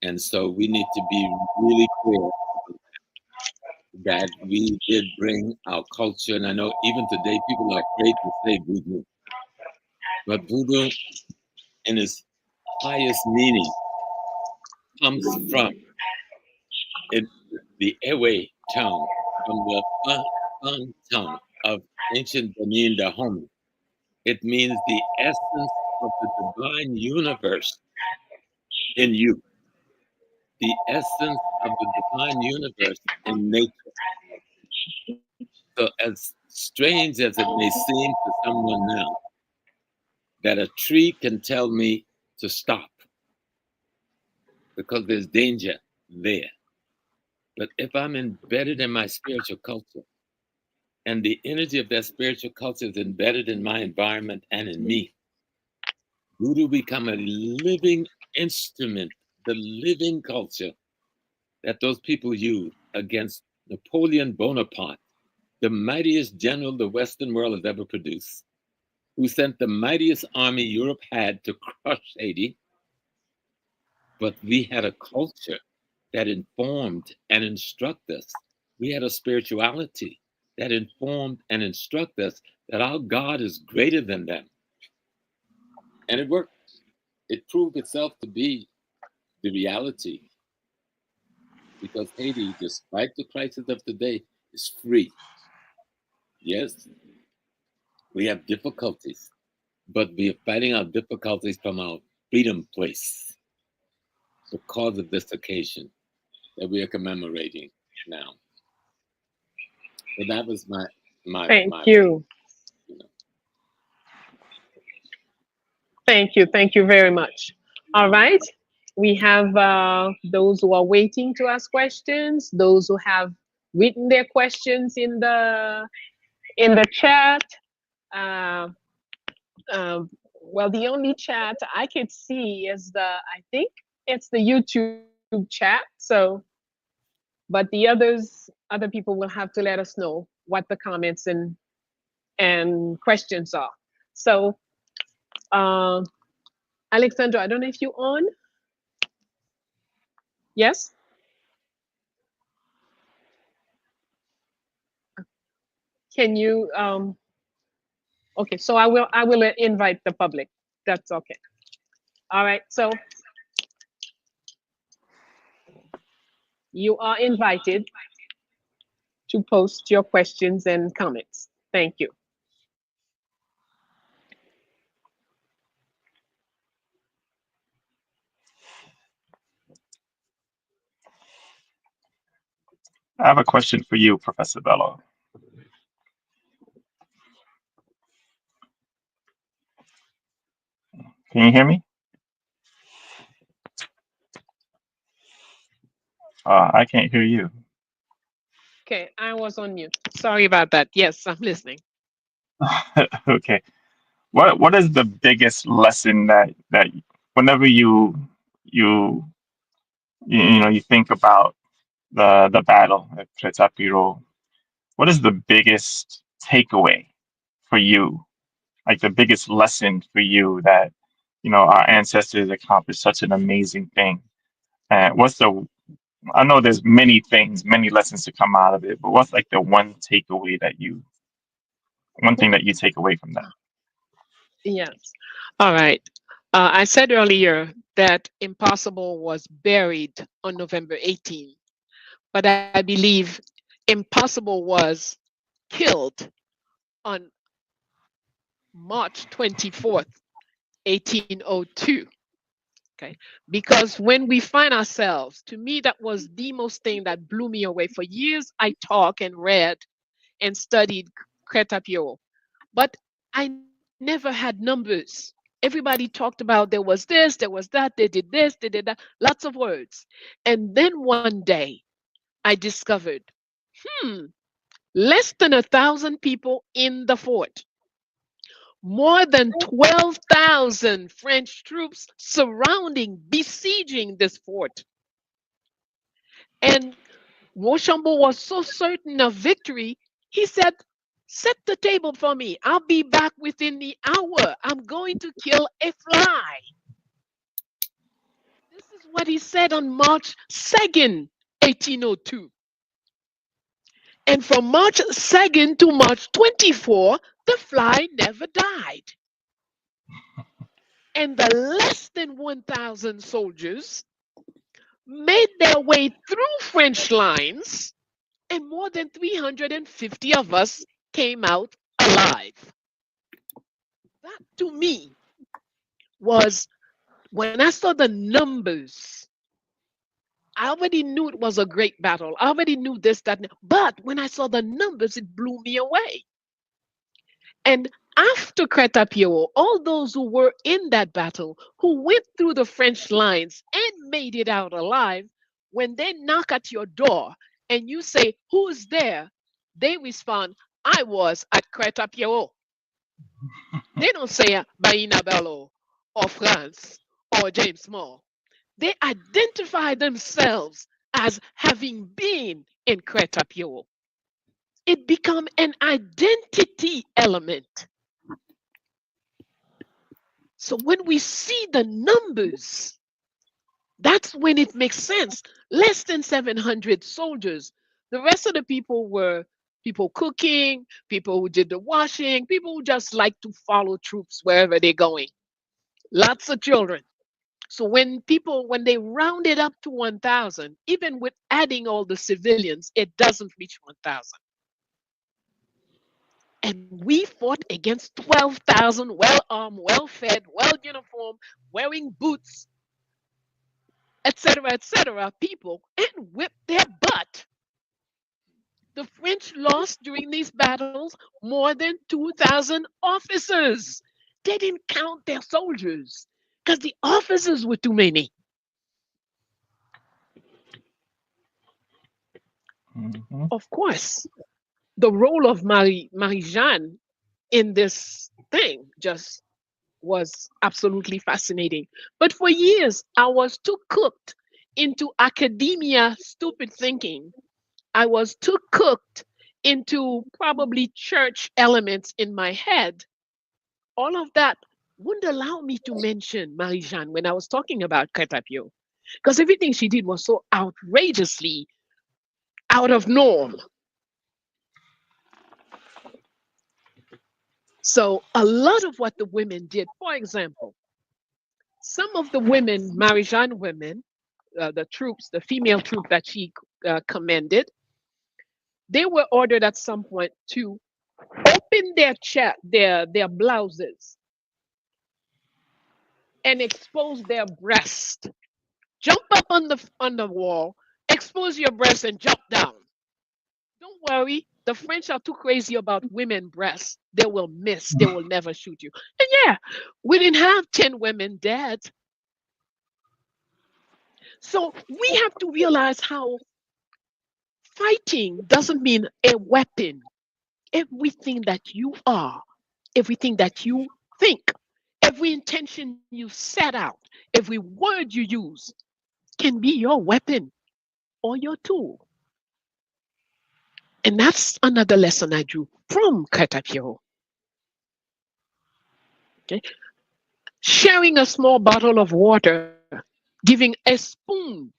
And so we need to be really clear that we did bring our culture. And I know even today people are afraid to say voodoo. But voodoo in its highest meaning comes from the Ewe tongue, from the Fang tongue of ancient Benin Dahomey. It means the essence of the divine universe in you, the essence of the divine universe in nature. So as strange as it may seem to someone now, that a tree can tell me to stop because there's danger there. But if I'm embedded in my spiritual culture, and the energy of that spiritual culture is embedded in my environment and in me, voodoo become a living instrument, the living culture that those people use against Napoleon Bonaparte, the mightiest general the Western world has ever produced, who sent the mightiest army Europe had to crush Haiti. But we had a culture that informed and instructed us. We had a spirituality that informed and instructed us that our God is greater than them. And it worked. It proved itself to be the reality. Because Haiti, despite the crisis of today, is free. Yes, we have difficulties, but we are fighting our difficulties from our freedom place because of this occasion that we are commemorating now. So that was my Thank you. Thank you. Thank you very much. All right. We have those who are waiting to ask questions, those who have written their questions in the chat. Well, the only chat I could see is I think it's the YouTube chat. So, but the other people will have to let us know what the comments and questions are. So, Alexandra, I don't know if you're on. Yes? Can you, okay, so I will invite the public. That's okay. All right, so you are invited to post your questions and comments. Thank you. I have a question for you, Professor Bello. Can you hear me? I can't hear you. Okay, I was on mute. Sorry about that. Yes, I'm listening. Okay. What is the biggest lesson that whenever you think about the battle at Crête-à-Pierrot, what is the biggest takeaway for you? Like the biggest lesson for you that our ancestors accomplished such an amazing thing. And I know there's many things, many lessons to come out of it, but what's like the one thing that you take away from that? Yes. All right. I said earlier that Impossible was buried on November 18, but I believe Impossible was killed on March 24th, 1802. Okay. Because when we find ourselves, to me, that was the most thing that blew me away. For years, I talked and read and studied Crête-à-Pierrot, but I never had numbers. Everybody talked about there was this, there was that, they did this, they did that, lots of words. And then one day I discovered, hmm, less than 1,000 people in the fort, more than 12,000 French troops surrounding, besieging this fort. And Rochambeau was so certain of victory, he said, set the table for me. I'll be back within the hour. I'm going to kill a fly. This is what he said on March 2nd, 1802. And from March 2nd to March 24, the fly never died. And the less than 1,000 soldiers made their way through French lines, and more than 350 of us came out alive. That to me was, when I saw the numbers, I already knew it was a great battle. I already knew this, that, but when I saw the numbers, it blew me away. And after Crête-à-Pierrot, all those who were in that battle, who went through the French lines and made it out alive, when they knock at your door and you say, who's there? They respond, I was at Crête-à-Pierrot. They don't say Baina Bello or France or James Small. They identify themselves as having been in Crête-à-Pierrot. It becomes an identity element. So when we see the numbers, that's when it makes sense. Less than 700 soldiers. The rest of the people were people cooking, people who did the washing, people who just like to follow troops wherever they're going. Lots of children. So when they round it up to 1,000, even with adding all the civilians, it doesn't reach 1,000. And we fought against 12,000 well-armed, well-fed, well-uniformed, wearing boots, etc., people, and whipped their butt. The French lost during these battles more than 2,000 officers. They didn't count their soldiers because the officers were too many. Mhm. Of course, the role of Marie-Jeanne in this thing just was absolutely fascinating. But for years, I was too cooked into academia stupid thinking. I was too cooked into probably church elements in my head. All of that wouldn't allow me to mention Marie-Jeanne when I was talking about Crête-à-Pierrot, because everything she did was so outrageously out of norm. So a lot of what the women did, for example, some of the women, Marie-Jeanne women, the troops, the female troop that she commanded, they were ordered at some point to open their blouses and expose their breast. Jump up on the wall, expose your breast and jump down. Don't worry, the French are too crazy about women breasts. They will miss. They will never shoot you. And yeah, we didn't have 10 women dead. So we have to realize how fighting doesn't mean a weapon. Everything that you are, everything that you think, every intention you set out, every word you use can be your weapon or your tool. And that's another lesson I drew from Crête-à-Pierrot. Okay? Sharing a small bottle of water, giving a spoon.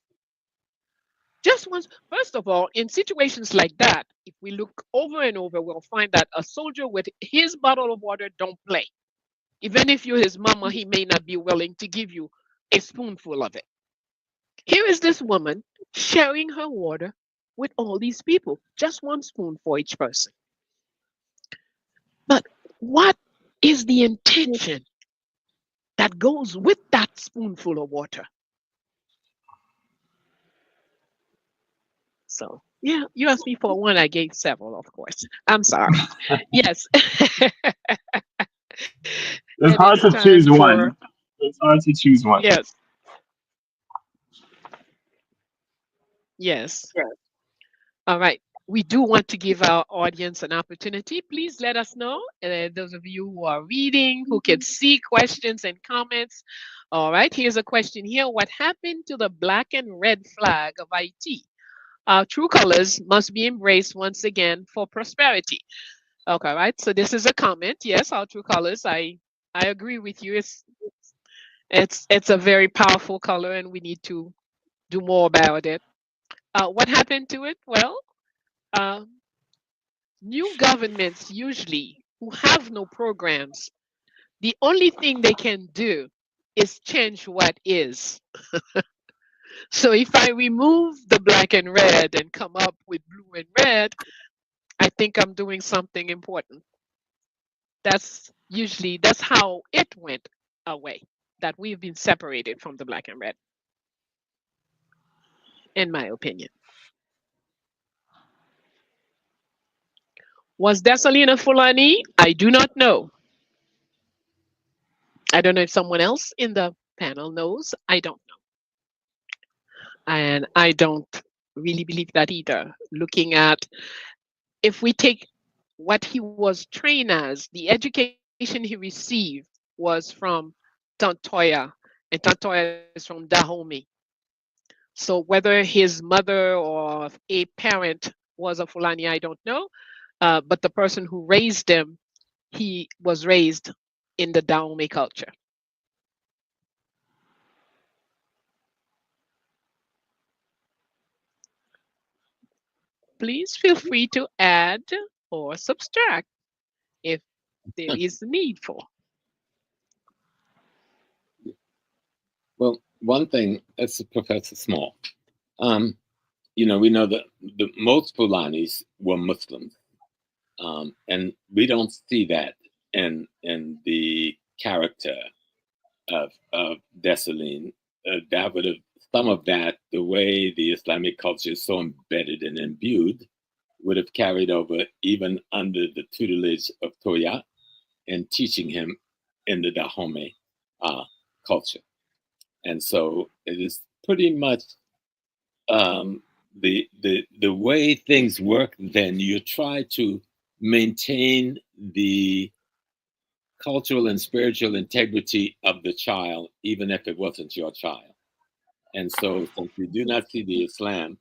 Just once, first of all, in situations like that, if we look over and over, we'll find that a soldier with his bottle of water don't play. Even if you're his mama, he may not be willing to give you a spoonful of it. Here is this woman sharing her water with all these people, just one spoon for each person. But what is the intention? that goes with that spoonful of water. So, yeah, you asked me for one, I gave several, of course. I'm sorry. Yes. It's And hard it's to time choose for, one. It's hard to choose one. yes, yes. All right. We do want to give our audience an opportunity. Please let us know, those of you who are reading, who can see questions and comments. All right, here's a question here. What happened to the black and red flag of Haiti? Our true colors must be embraced once again for prosperity. Okay, right. So this is a comment. Yes, our true colors. I agree with you. It's a very powerful color, and we need to do more about it. What happened to it? Well, uh, new governments usually who have no programs, the only thing they can do is change what is. So if I remove the black and red and come up with blue and red, I think I'm doing something important. That's how it went away, that we've been separated from the black and red, in my opinion. Was Dessalina Fulani? I do not know. I don't know if someone else in the panel knows. I don't know. And I don't really believe that either. Looking at, if we take what he was trained as, the education he received was from Tantoya, and Tantoya is from Dahomey. So whether his mother or a parent was a Fulani, I don't know. But the person who raised him, he was raised in the Dahomey culture. Please feel free to add or subtract if there is a need for. Well, one thing, as Professor Small, we know that most Fulanis were Muslims, and we don't see that in the character of Dessalines. That would have, some of that, the way the Islamic culture is so embedded and imbued, would have carried over even under the tutelage of Toya and teaching him in the Dahomey culture. And so it is pretty much the way things work. Then you try to maintain the cultural and spiritual integrity of the child, even if it wasn't your child. And so, since we do not see the Islam,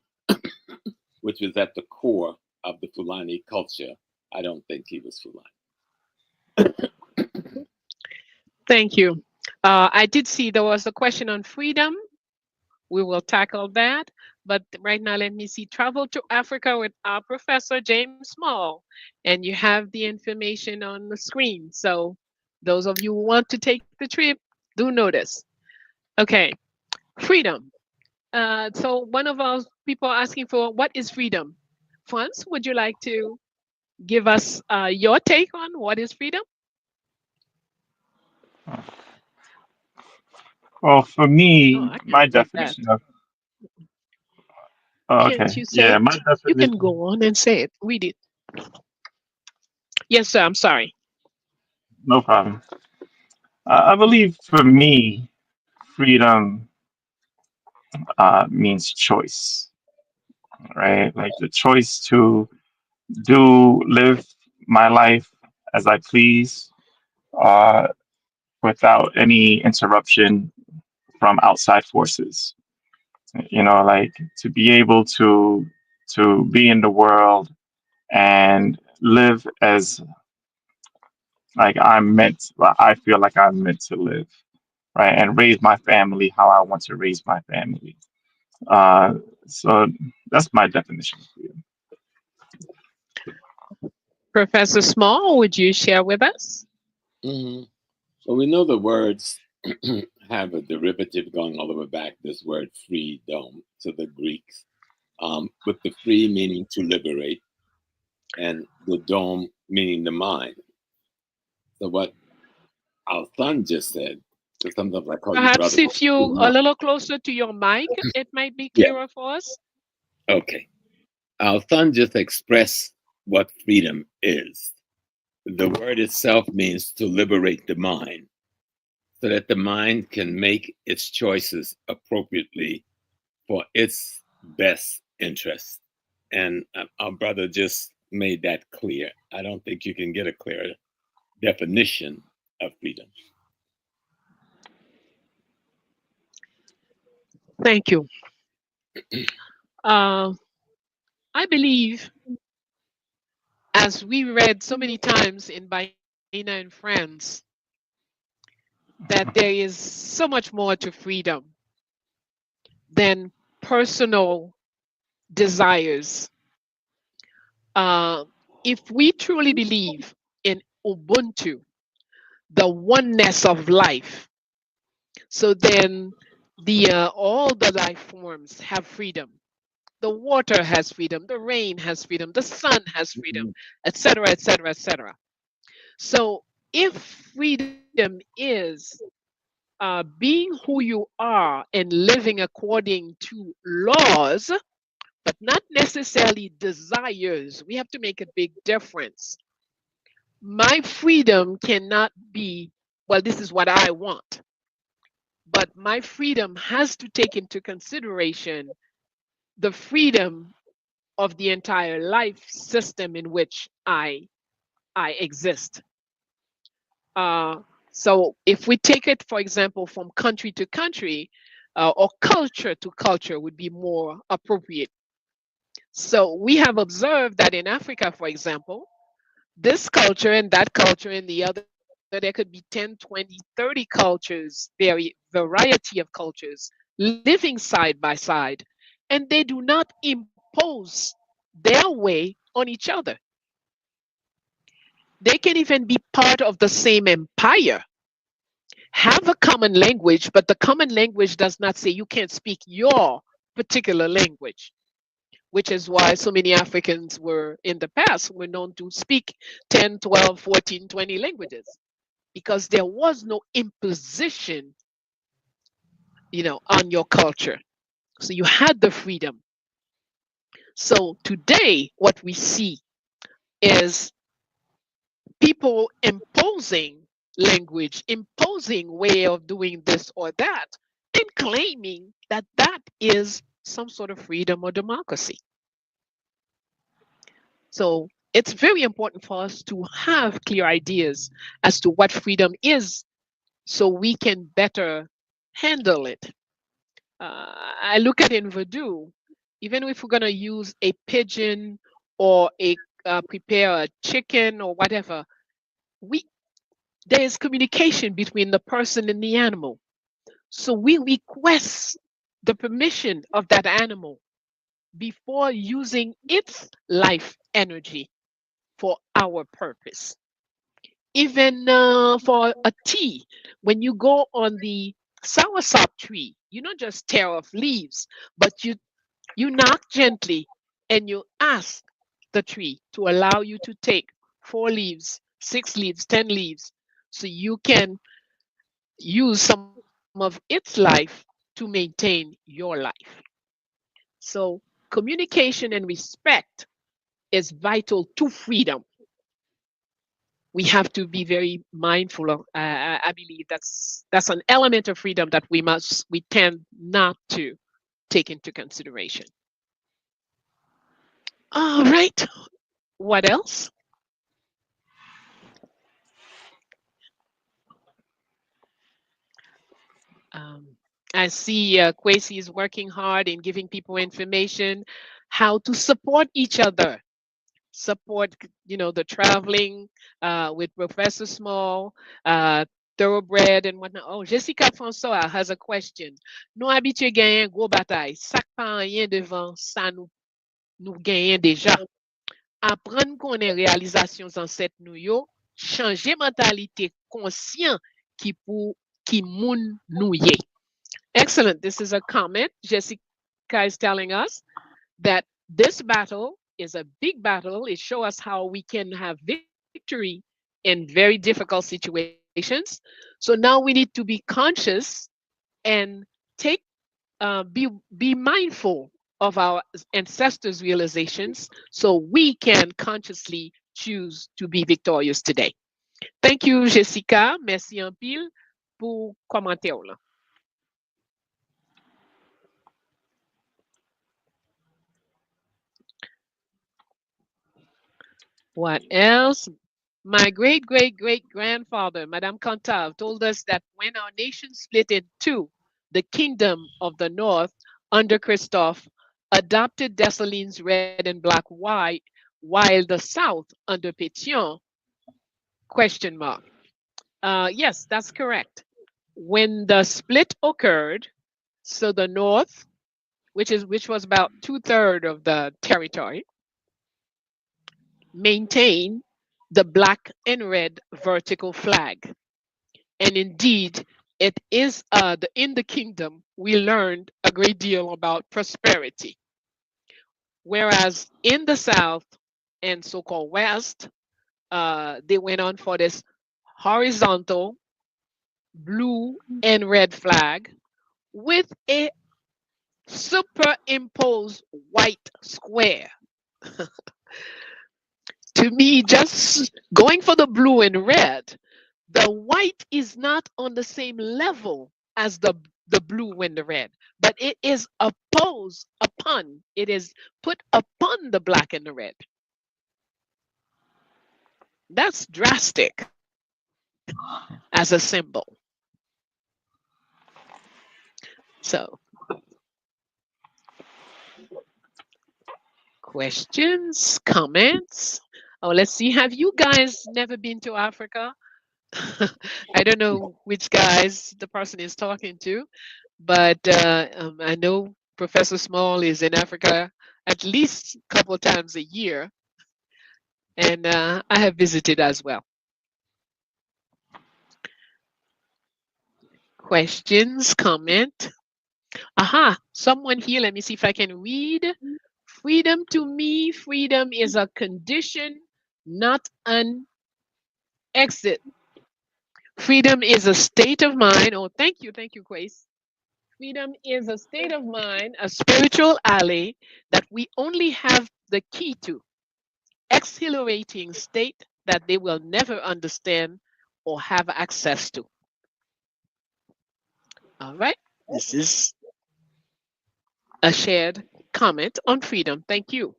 which was at the core of the Fulani culture, I don't think he was Fulani. Thank you. I did see there was a question on freedom. We will tackle that. But right now, let me see. Travel to Africa with our Professor James Small. And you have the information on the screen. So those of you who want to take the trip, do notice. Okay, freedom. So one of our people asking for, what is freedom? Franz, would you like to give us your take on what is freedom? Well, for me, Oh, I can my read that. definition of okay, Can't you say yeah, it? my You can definition. go on and say it. Read it. Yes, sir. I'm sorry. No problem. I believe for me, freedom means choice, right? Like the choice to live my life as I please, uh, without any interruption from outside forces. Like to be able to be in the world and live as like I feel like I'm meant to live, right? And raise my family how I want to raise my family. Uh, so that's my definition of freedom. Professor Small, would you share with us? Mm-hmm. Well, we know the words have a derivative going all the way back, this word freedom, to the Greeks, with the free meaning to liberate, and the dome meaning the mind. So what our son just said So sometimes I call you Perhaps brother. if you a little closer to your mic, it might be Yeah. clearer for us. Okay. Our son just expressed what freedom is. The word itself means to liberate the mind so that the mind can make its choices appropriately for its best interest. And our brother just made that clear. I don't think you can get a clearer definition of freedom. Thank you. I believe, as we read so many times in Baina and Friends, that there is so much more to freedom than personal desires. If we truly believe in Ubuntu, the oneness of life, so then all the life forms have freedom. The water has freedom, the rain has freedom, the sun has freedom, etc., etc., etc. So if freedom is being who you are and living according to laws, but not necessarily desires, we have to make a big difference. My freedom cannot be, well, this is what I want, but my freedom has to take into consideration the freedom of the entire life system in which I exist. So if we take it, for example, from country to country, or culture to culture would be more appropriate. So we have observed that in Africa, for example, this culture and that culture and the other, there could be 10, 20, 30 cultures, variety of cultures living side by side, and they do not impose their way on each other. They can even be part of the same empire, have a common language, but the common language does not say you can't speak your particular language, which is why so many Africans were in the past were known to speak 10, 12, 14, 20 languages, because there was no imposition, on your culture. So you had the freedom. So today, what we see is people imposing language, imposing way of doing this or that, and claiming that that is some sort of freedom or democracy. So it's very important for us to have clear ideas as to what freedom is so we can better handle it. I look at in Voodoo, even if we're going to use a pigeon or prepare a chicken or whatever, there is communication between the person and the animal. So we request the permission of that animal before using its life energy for our purpose. Even for a tea, when you go on the soursop tree, you don't just tear off leaves, but you knock gently and you ask the tree to allow you to take 4 leaves, 6 leaves, 10 leaves, so you can use some of its life to maintain your life. So communication and respect is vital to freedom. We have to be very mindful of. I believe that's an element of freedom that we tend not to take into consideration. All right. What else? Um, I see Kwesi is working hard in giving people information how to support each other, support, the traveling with Professor Small, Thoroughbred and whatnot. Oh, Jessica François has a question. Nous habitués gagner gros bataille. Sac pas rien devant ça nous gagnons déjà. Apprendre qu'on est réalisation ancêtres nous yo, changer mentalité conscient qui moun nou ye. Excellent. This is a comment. Jessica is telling us that this battle is a big battle. It shows us how we can have victory in very difficult situations. So now we need to be conscious and take be mindful of our ancestors' realizations so we can consciously choose to be victorious today. Thank you, Jessica. Merci en pile pour commentaire là. What else? My great-great-great-grandfather, Madame Cantave, told us that when our nation split in two, the kingdom of the north under Christophe adopted Dessalines red and black white, while the south under Pétion, question mark. Yes, that's correct. When the split occurred, so the north, which was about 2/3 of the territory, maintained the black and red vertical flag. And indeed, it is in the kingdom we learned a great deal about prosperity. Whereas in the south and so-called west, they went on for this horizontal blue and red flag with a superimposed white square. To me, just going for the blue and red, the white is not on the same level as the blue and the red, but it is opposed upon, it is put upon the black and the red. That's drastic as a symbol. So, questions, comments? Oh, let's see. Have you guys never been to Africa? I don't know which guys the person is talking to, but I know Professor Small is in Africa at least a couple times a year, and I have visited as well. Questions, comment? Aha, someone here, let me see if I can read. Freedom to me, freedom is a condition, not an exit. Freedom is a state of mind. Oh, thank you, Grace. Freedom is a state of mind, a spiritual alley that we only have the key to. Exhilarating state that they will never understand or have access to. All right, this is a shared comment on freedom. Thank you.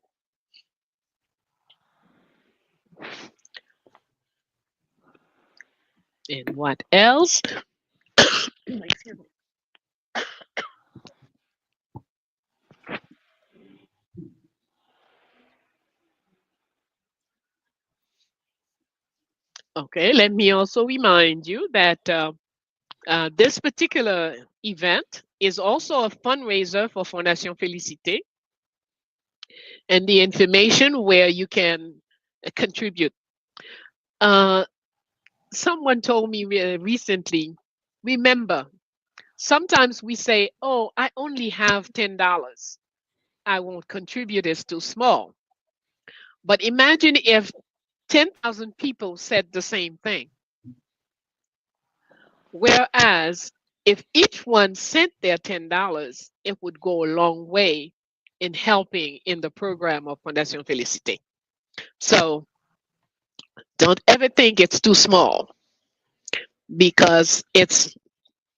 And what else? Excuse me. Okay, let me also remind you that this particular event is also a fundraiser for Fondation Félicité, and the information where you can contribute. Someone told me recently, remember, sometimes we say, oh, I only have $10. I won't contribute, it's too small. But imagine if 10,000 people said the same thing. Whereas if each one sent their $10, it would go a long way in helping in the program of Fondation Félicité. So don't ever think it's too small, because it's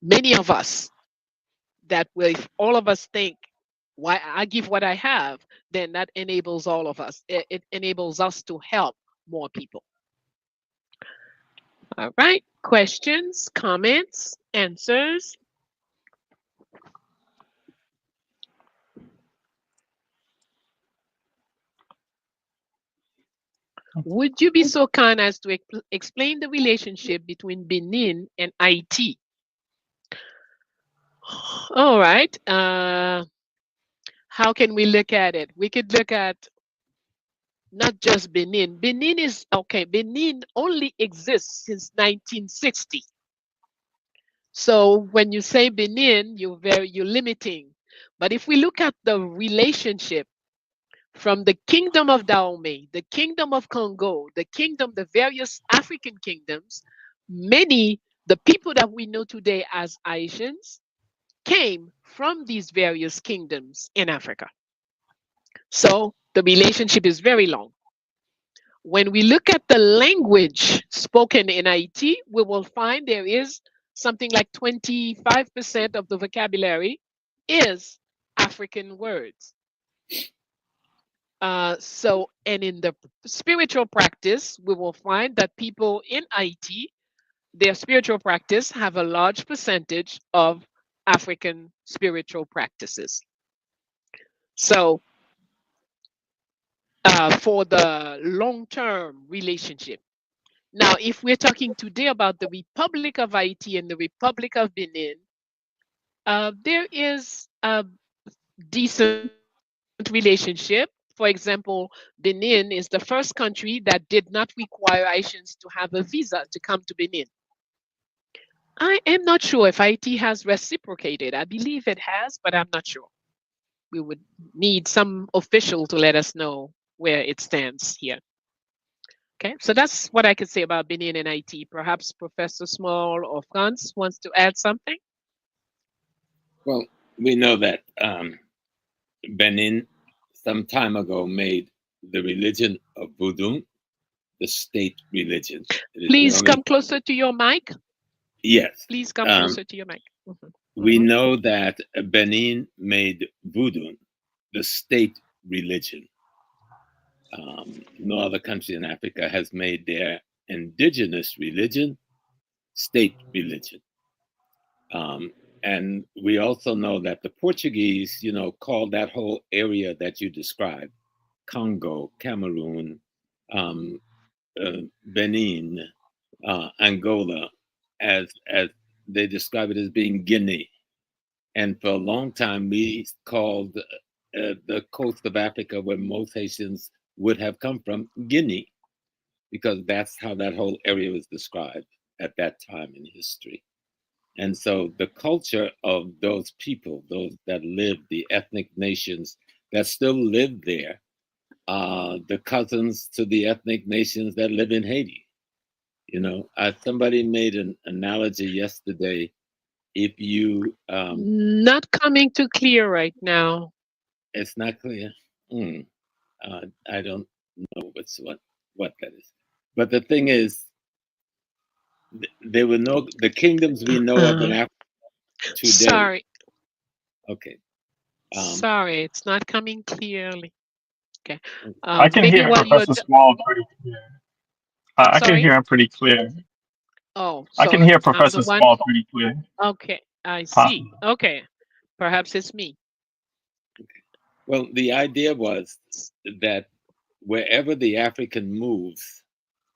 many of us that will, if all of us think, why I give what I have, then that enables all of us. It enables us to help more people. All right, questions, comments, answers? Would you be so kind as to explain the relationship between Benin and Haiti? All right. How can we look at it? We could look at not just Benin. Benin is, okay, Benin only exists since 1960. So when you say Benin, you're limiting. But if we look at the relationship from the kingdom of Dahomey, the kingdom of Congo, the various African kingdoms, the people that we know today as Haitians came from these various kingdoms in Africa. So the relationship is very long. When we look at the language spoken in Haiti, we will find there is something like 25% of the vocabulary is African words. And in the spiritual practice, we will find that people in Haiti, their spiritual practice have a large percentage of African spiritual practices. So for the long-term relationship. Now, if we're talking today about the Republic of Haiti and the Republic of Benin, there is a decent relationship. For example, Benin is the first country that did not require Haitians to have a visa to come to Benin. I am not sure if Haiti has reciprocated. I believe it has, but I'm not sure. We would need some official to let us know where it stands here. Okay, so that's what I could say about Benin and Haiti. Perhaps Professor Small or Franz wants to add something? Well, we know that Benin some time ago made the religion of Voodoo the state religion. Please come closer to your mic. Yes. Please come closer to your mic. We know that Benin made Voodoo the state religion. No other country in Africa has made their indigenous religion state religion. And we also know that the Portuguese, called that whole area that you described, Congo, Cameroon, Benin, Angola, as they describe it as being Guinea. And for a long time, we called the coast of Africa, where most Haitians would have come from, Guinea, because that's how that whole area was described at that time in history. And so the culture of those people, those that lived, the ethnic nations that still live there, the cousins to the ethnic nations that live in Haiti. Somebody made an analogy yesterday. If you not coming too clear right now. It's not clear. I don't know what that is. But the thing is, there were the kingdoms we know of in Africa today. Sorry. Okay. Sorry, it's not coming clearly. Okay. I can hear Professor Small pretty clear. I can hear him pretty clear. Oh, I can hear Professor Small pretty clear. Okay, I see. Okay, perhaps it's me. Well, the idea was that wherever the African moves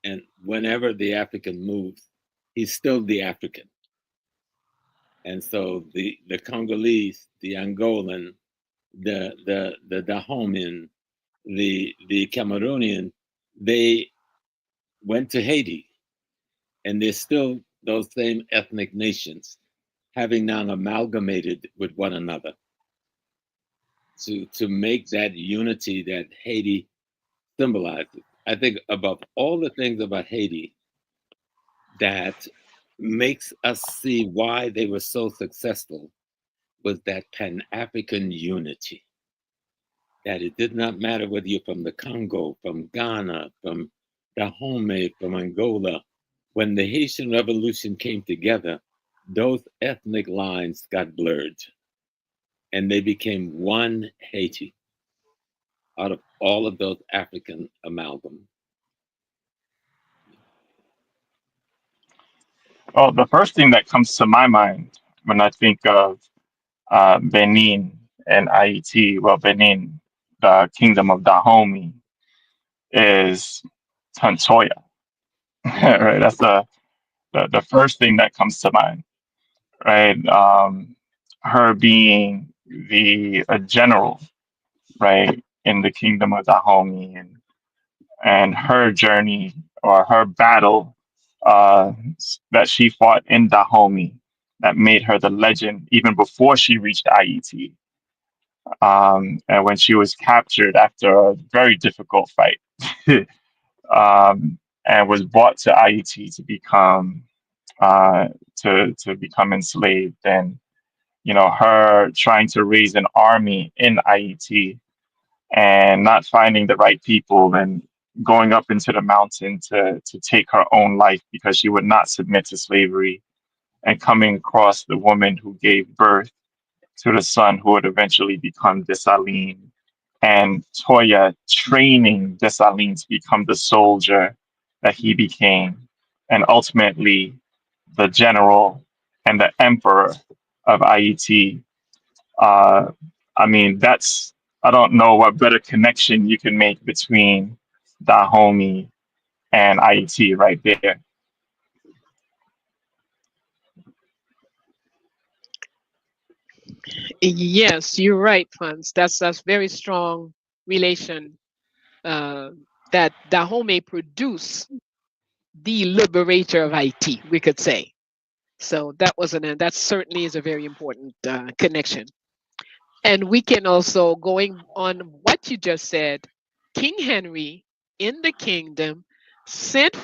and whenever the African moves, he's still the African. And so the Congolese, the Angolan, the Dahomian, the Cameroonian, they went to Haiti, and they're still those same ethnic nations, having now amalgamated with one another to make that unity that Haiti symbolizes. I think above all the things about Haiti that makes us see why they were so successful was that Pan-African unity. That it did not matter whether you're from the Congo, from Ghana, from Dahomey, from Angola. When the Haitian Revolution came together, those ethnic lines got blurred and they became one Haiti out of all of those African amalgam. Well, the first thing that comes to my mind when I think of Benin and Haiti, well, Benin, the kingdom of Dahomey, is Tantoya. Right, that's the first thing that comes to mind. Right, her being a general, right, in the kingdom of Dahomey, and her journey or her battle that she fought in Dahomey that made her the legend even before she reached IET. And when she was captured after a very difficult fight and was brought to IET to become to become enslaved, and her trying to raise an army in Haiti and not finding the right people and going up into the mountain to take her own life because she would not submit to slavery, and coming across the woman who gave birth to the son who would eventually become Dessalines, and Toya training Dessalines to become the soldier that he became, and ultimately the general and the emperor of Haiti. Uh, I mean, I don't know what better connection you can make between Dahomey and Haiti right there. Yes, you're right, Franz. That's very strong relation uh, that Dahomey produced the liberator of Haiti, we could say. So that certainly is a very important connection. And we can also, going on what you just said, King Henry in the kingdom sent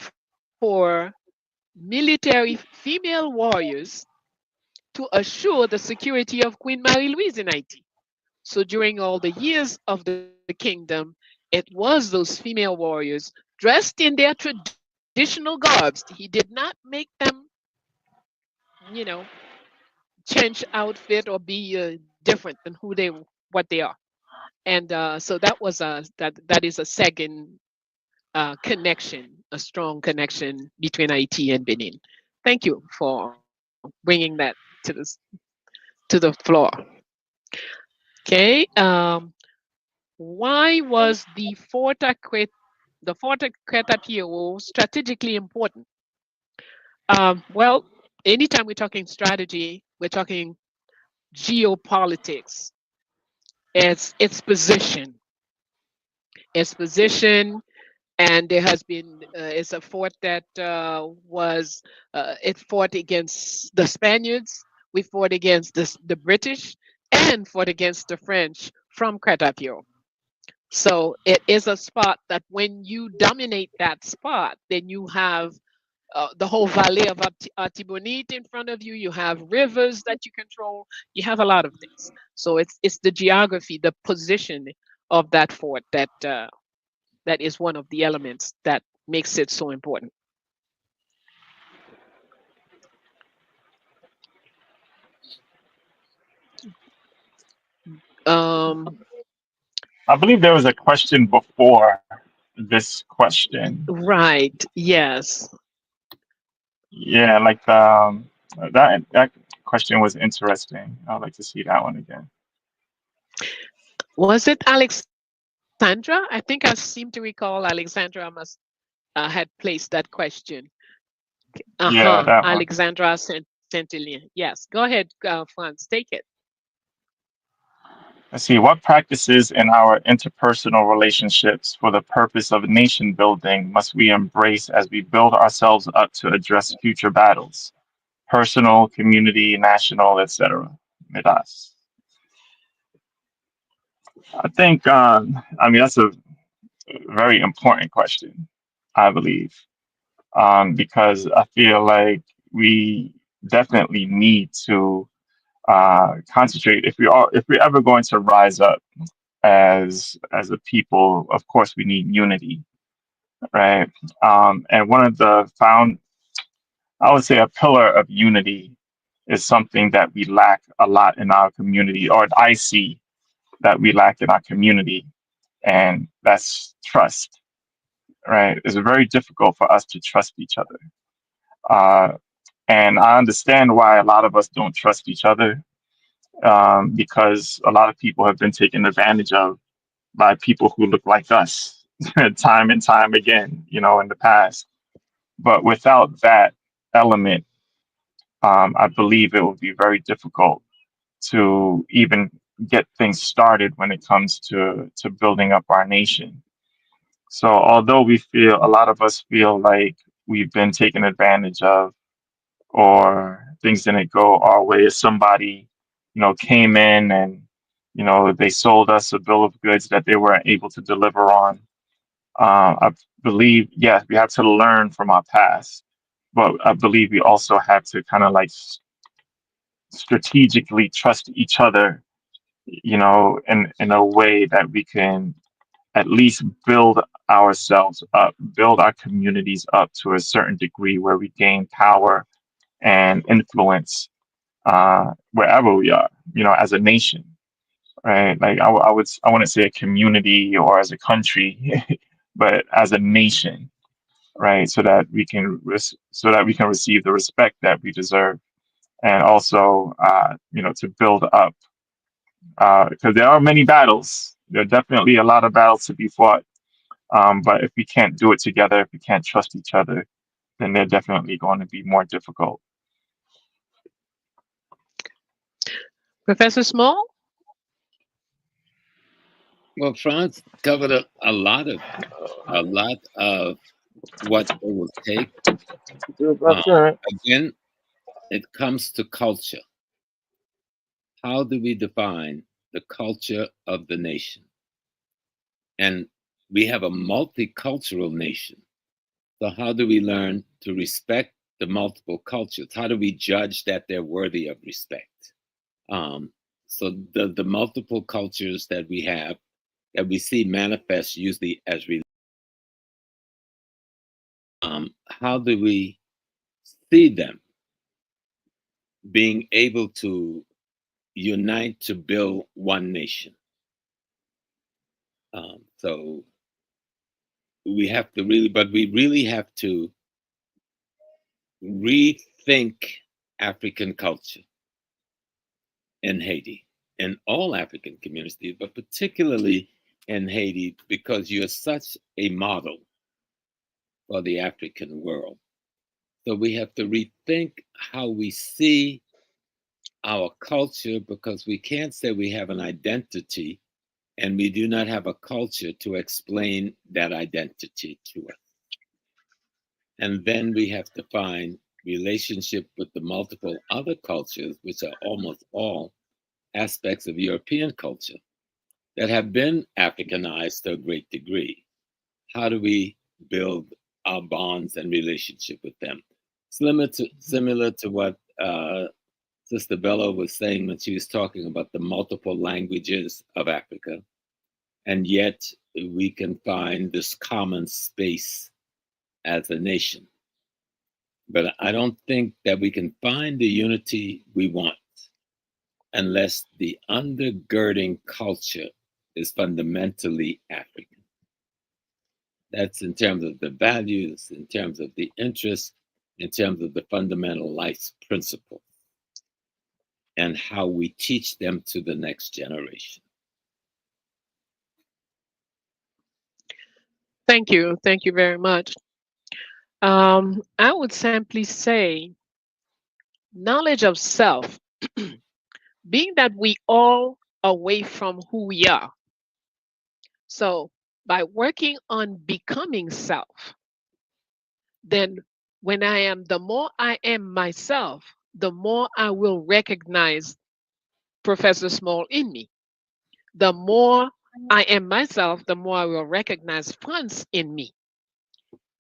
for military female warriors to assure the security of Queen Marie Louise in Haiti. So during all the years of the kingdom, it was those female warriors dressed in their traditional garbs. He did not make them, you know, change outfit or be different than what they are. And so that is a second connection, a strong connection between Haiti and Benin. Thank you for bringing that to the floor. Okay. Why was the Fort at Crête-à-Pierrot strategically important? Well, anytime we're talking strategy, we're talking geopolitics. Its position, its position, and there has been it's a fort that was it fought against the Spaniards. We fought against the British and fought against the French from Crête-à-Pierrot. So it is a spot that when you dominate that spot, then you have the whole valley of Artibonite in front of you. You have rivers that you control. You have a lot of things. So it's the geography, the position of that fort that is one of the elements that makes it so important. Um, I believe there was a question before this question. right. Yes. Yeah, like that question was interesting. I'd like to see that one again. Was it Alexandra? I think I seem to recall Alexandra must had placed that question. Yeah, that one. Alexandra Centillion. Yes. Go ahead, Franz. Take it. Let's see, what practices in our interpersonal relationships for the purpose of nation building must we embrace as we build ourselves up to address future battles? Personal, community, national, etc. Midas. I think, I mean, that's a very important question, I believe, because I feel like we definitely need to concentrate if we're ever going to rise up as a people. Of course, we need unity, right? And one of the I would say, a pillar of unity is something that we lack a lot in our community, or I see that we lack in our community, and that's trust, right? It's very difficult for us to trust each other. Uh, and I understand why a lot of us don't trust each other, because a lot of people have been taken advantage of by people who look like us time and time again, in the past. But without that element, I believe it would be very difficult to even get things started when it comes to building up our nation. So although a lot of us feel like we've been taken advantage of, or things didn't go our way, if somebody, came in and, they sold us a bill of goods that they weren't able to deliver on. I believe, yes, we have to learn from our past, but I believe we also have to kind of like strategically trust each other, in a way that we can at least build ourselves up, build our communities up to a certain degree where we gain power and influence wherever we are, as a nation, right? Like I wouldn't say a community or as a country, but as a nation, right? So that we can receive the respect that we deserve, and also, to build up, because there are many battles. There are definitely a lot of battles to be fought. But if we can't do it together, if we can't trust each other, then they're definitely going to be more difficult. Professor Small? Well, Franz covered a lot of what it will take. Again, it comes to culture. How do we define the culture of the nation? And we have a multicultural nation. So how do we learn to respect the multiple cultures? How do we judge that they're worthy of respect? So the multiple cultures that we have, that we see manifest usually as how do we see them being able to unite to build one nation? So we have to really have to rethink African culture in Haiti, in all African communities, but particularly in Haiti, because you're such a model for the African world. So we have to rethink how we see our culture, because we can't say we have an identity and we do not have a culture to explain that identity to us. And then we have to find relationship with the multiple other cultures, which are almost all aspects of European culture that have been Africanized to a great degree. How do we build our bonds and relationship with them? Similar to what Sister Bella was saying when she was talking about the multiple languages of Africa, and yet we can find this common space as a nation. But I don't think that we can find the unity we want unless the undergirding culture is fundamentally African. That's in terms of the values, in terms of the interests, in terms of the fundamental life principles, and how we teach them to the next generation. Thank you. Thank you very much. I would simply say knowledge of self, being that we all away from who we are. So by working on becoming self, then when the more I am myself, the more I will recognize Professor Small in me. The more I am myself, the more I will recognize Franz in me.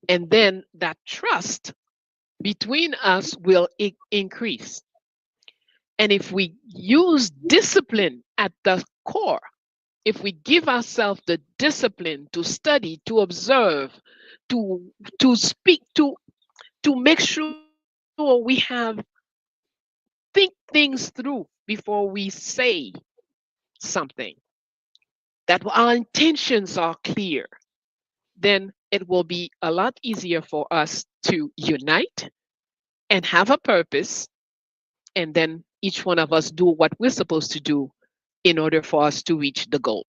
And then that trust between us will increase. And if we use discipline at the core, if we give ourselves the discipline to study, to observe, to speak, to make sure we think things through before we say something, that our intentions are clear, then it will be a lot easier for us to unite and have a purpose, and then each one of us do what we're supposed to do in order for us to reach the goal.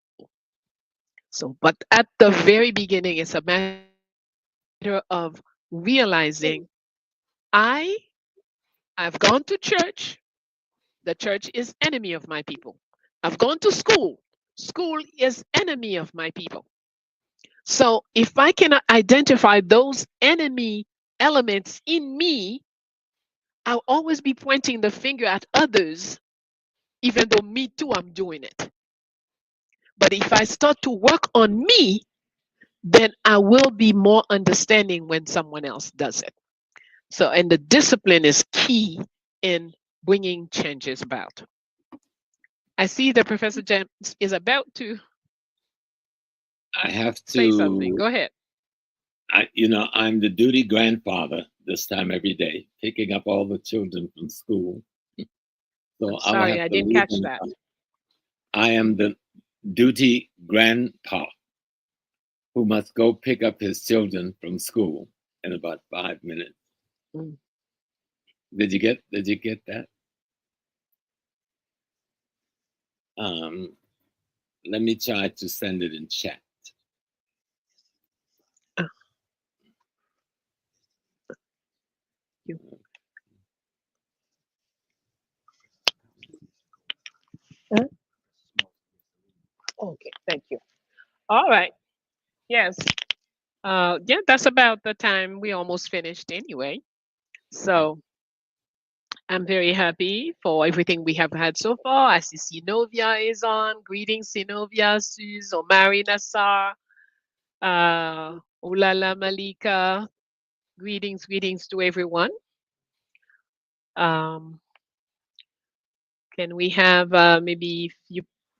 So, but at the very beginning, it's a matter of realizing I've gone to church. The church is enemy of my people. I've gone to school. School is enemy of my people. So if I can identify those enemy elements in me, I'll always be pointing the finger at others, even though me too, I'm doing it. But if I start to work on me, then I will be more understanding when someone else does it. So, and the discipline is key in bringing changes about. I see that Professor James is about to I have say something. to, Go ahead. I'm the duty grandfather this time every day, picking up all the children from school. So I'll Sorry, have I to didn't leave catch in that. I am the duty grandpa who must go pick up his children from school in about 5 minutes. Mm. Did you get that? Let me try to send it in chat. Okay, thank you. All right. Yes. Yeah, that's about the time we almost finished anyway. So I'm very happy for everything we have had so far. I see Sinovia is on. Greetings, Sinovia, Suze, Omari Nassar, Ulala Malika. Greetings to everyone. Can we have maybe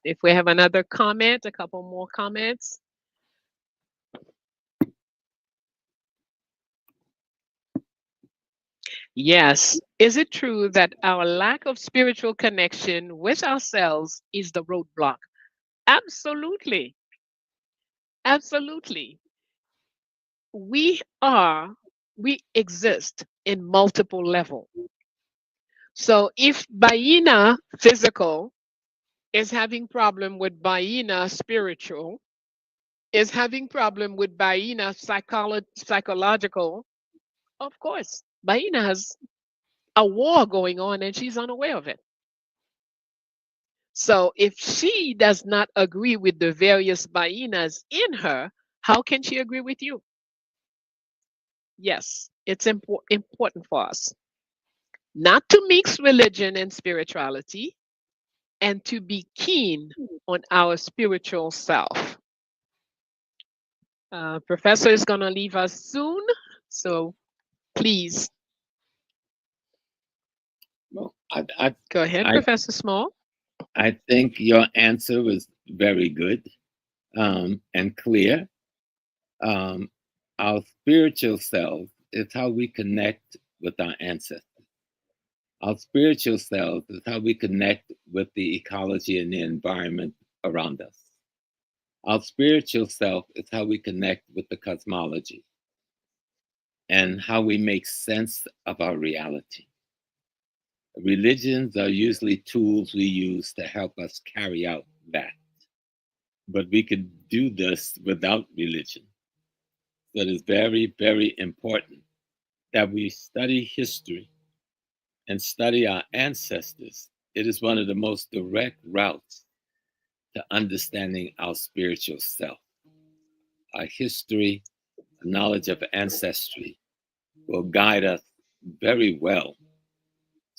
if we have another comment, a couple more comments? Yes. Is it true that our lack of spiritual connection with ourselves is the roadblock? Absolutely. Absolutely. We exist in multiple levels. So if Baina physical is having problem with Baina spiritual, is having problem with Baina psychological, of course, Baina has a war going on and she's unaware of it. So if she does not agree with the various Bainas in her, how can she agree with you? Yes, it's important for us not to mix religion and spirituality and to be keen on our spiritual self. Professor is going to leave us soon, so please. Well, go ahead, Professor Small. I think your answer was very good and clear. Our spiritual self is how we connect with our ancestors. Our spiritual self is how we connect with the ecology and the environment around us. Our spiritual self is how we connect with the cosmology and how we make sense of our reality. Religions are usually tools we use to help us carry out that. But we could do this without religion. So it is very, very important that we study history and study our ancestors. It is one of the most direct routes to understanding our spiritual self. Our history, knowledge of ancestry will guide us very well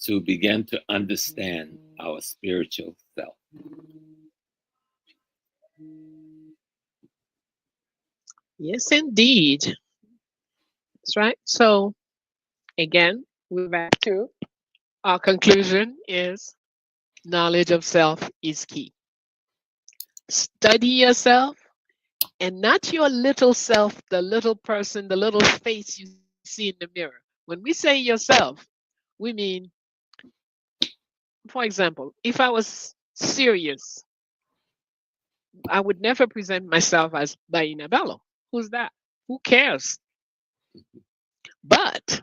to begin to understand our spiritual self. Yes, indeed. That's right. So again, we're back to our conclusion is knowledge of self is key. Study yourself and not your little self, the little person, the little face you see in the mirror. When we say yourself, we mean, for example, if I was serious, I would never present myself as Baina Bello. Who's that? Who cares? But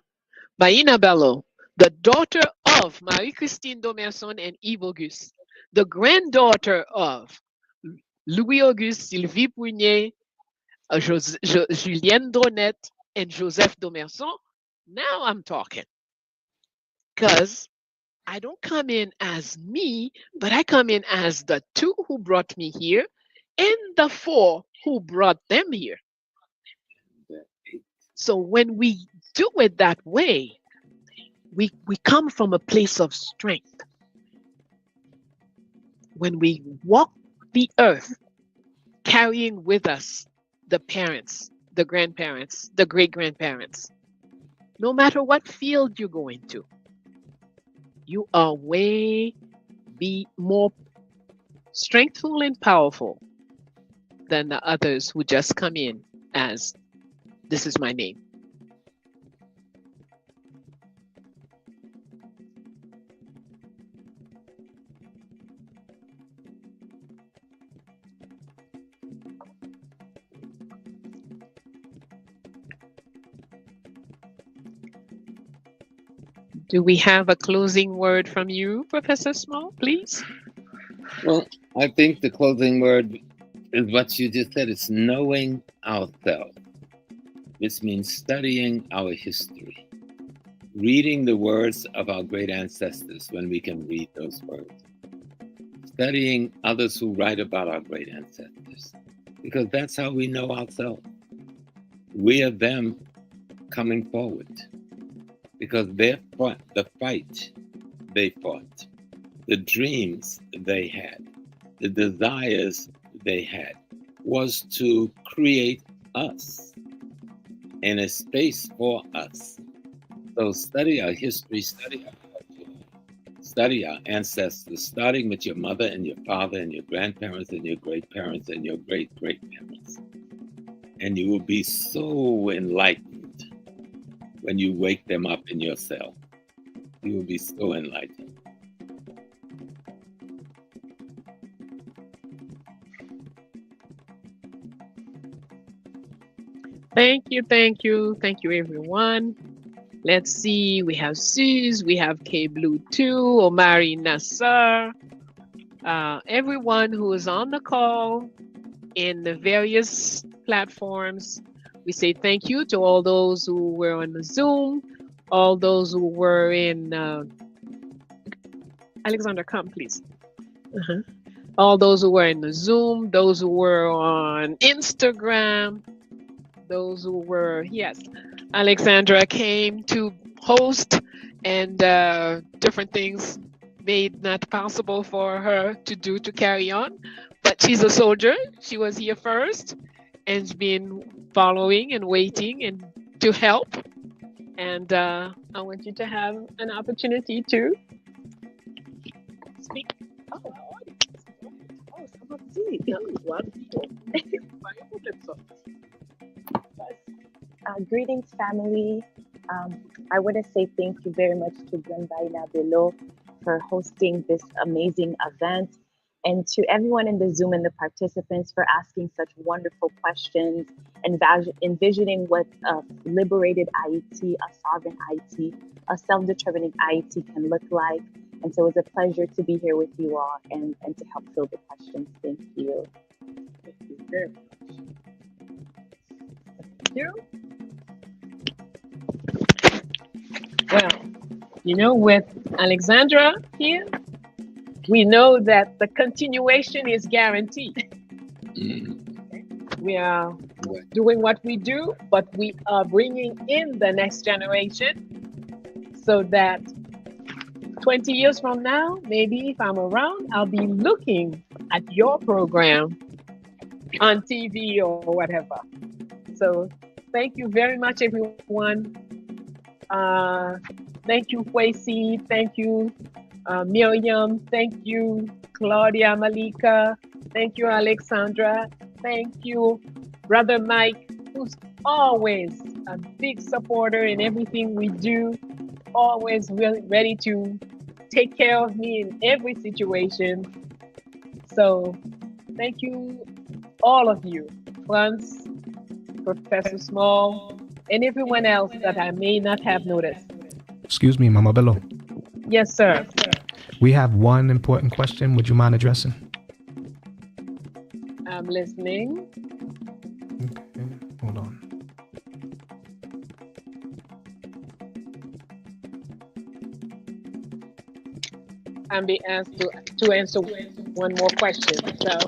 Baina Bello, the daughter of Marie-Christine Domerson and Yves Auguste, the granddaughter of Louis Auguste, Sylvie Pougnier, Julienne Dronet, and Joseph Domerson. Now I'm talking. Because I don't come in as me, but I come in as the two who brought me here and the four who brought them here. So when we do it that way, we come from a place of strength. When we walk the earth, carrying with us the parents, the grandparents, the great-grandparents, No matter what field you go into, you are way be more strengthful and powerful than the others who just come in as this is my name. Do we have a closing word from you, Professor Small, please? Well, I think the closing word is what you just said. It's knowing ourselves. This means studying our history, reading the words of our great ancestors when we can read those words, studying others who write about our great ancestors, because that's how we know ourselves. We are them coming forward, because the fight they fought, the dreams they had, the desires they had, was to create us and a space for us. So study our history, study our culture, study our ancestors, starting with your mother and your father and your grandparents and your great-parents and your great-great-parents. And you will be so enlightened when you wake them up in your cell. You will be so enlightened. Thank you, thank you, thank you, everyone. Let's see, we have Suze, we have K Blue 2, Omari Nassar, everyone who is on the call in the various platforms. We say thank you to all those who were on the Zoom, all those who were in, Alexander, come please. All those who were in the Zoom, those who were on Instagram, those who were, yes, Alexandra came to host and different things made not possible for her to do to carry on, but she's a soldier. She was here first and has been following and waiting and to help. And I want you to have an opportunity to speak. Greetings, family. I want to say thank you very much to Glenbaina Bello for hosting this amazing event, and to everyone in the Zoom and the participants for asking such wonderful questions and envisioning what a liberated IET, a sovereign IET, a self-determining IET can look like. And so it's a pleasure to be here with you all and to help fill the questions. Thank you. Thank you very much. Thank you. Well, you know, with Alexandra here, we know that the continuation is guaranteed. We are doing what we do, but we are bringing in the next generation so that 20 years from now, maybe if I'm around, I'll be looking at your program on TV or whatever. So thank you very much, everyone. Thank you, Kwesi. Thank you, Miriam. Thank you, Claudia Malika. Thank you, Alexandra. Thank you, Brother Mike, who's always a big supporter in everything we do, always really ready to take care of me in every situation. So thank you, all of you, Franz, Professor Small, and everyone else that I may not have noticed. Excuse me, Mama Bello. Yes, sir. We have one important question. Would you mind addressing? I'm listening. Okay, hold on. I'm being asked to answer one more question. So,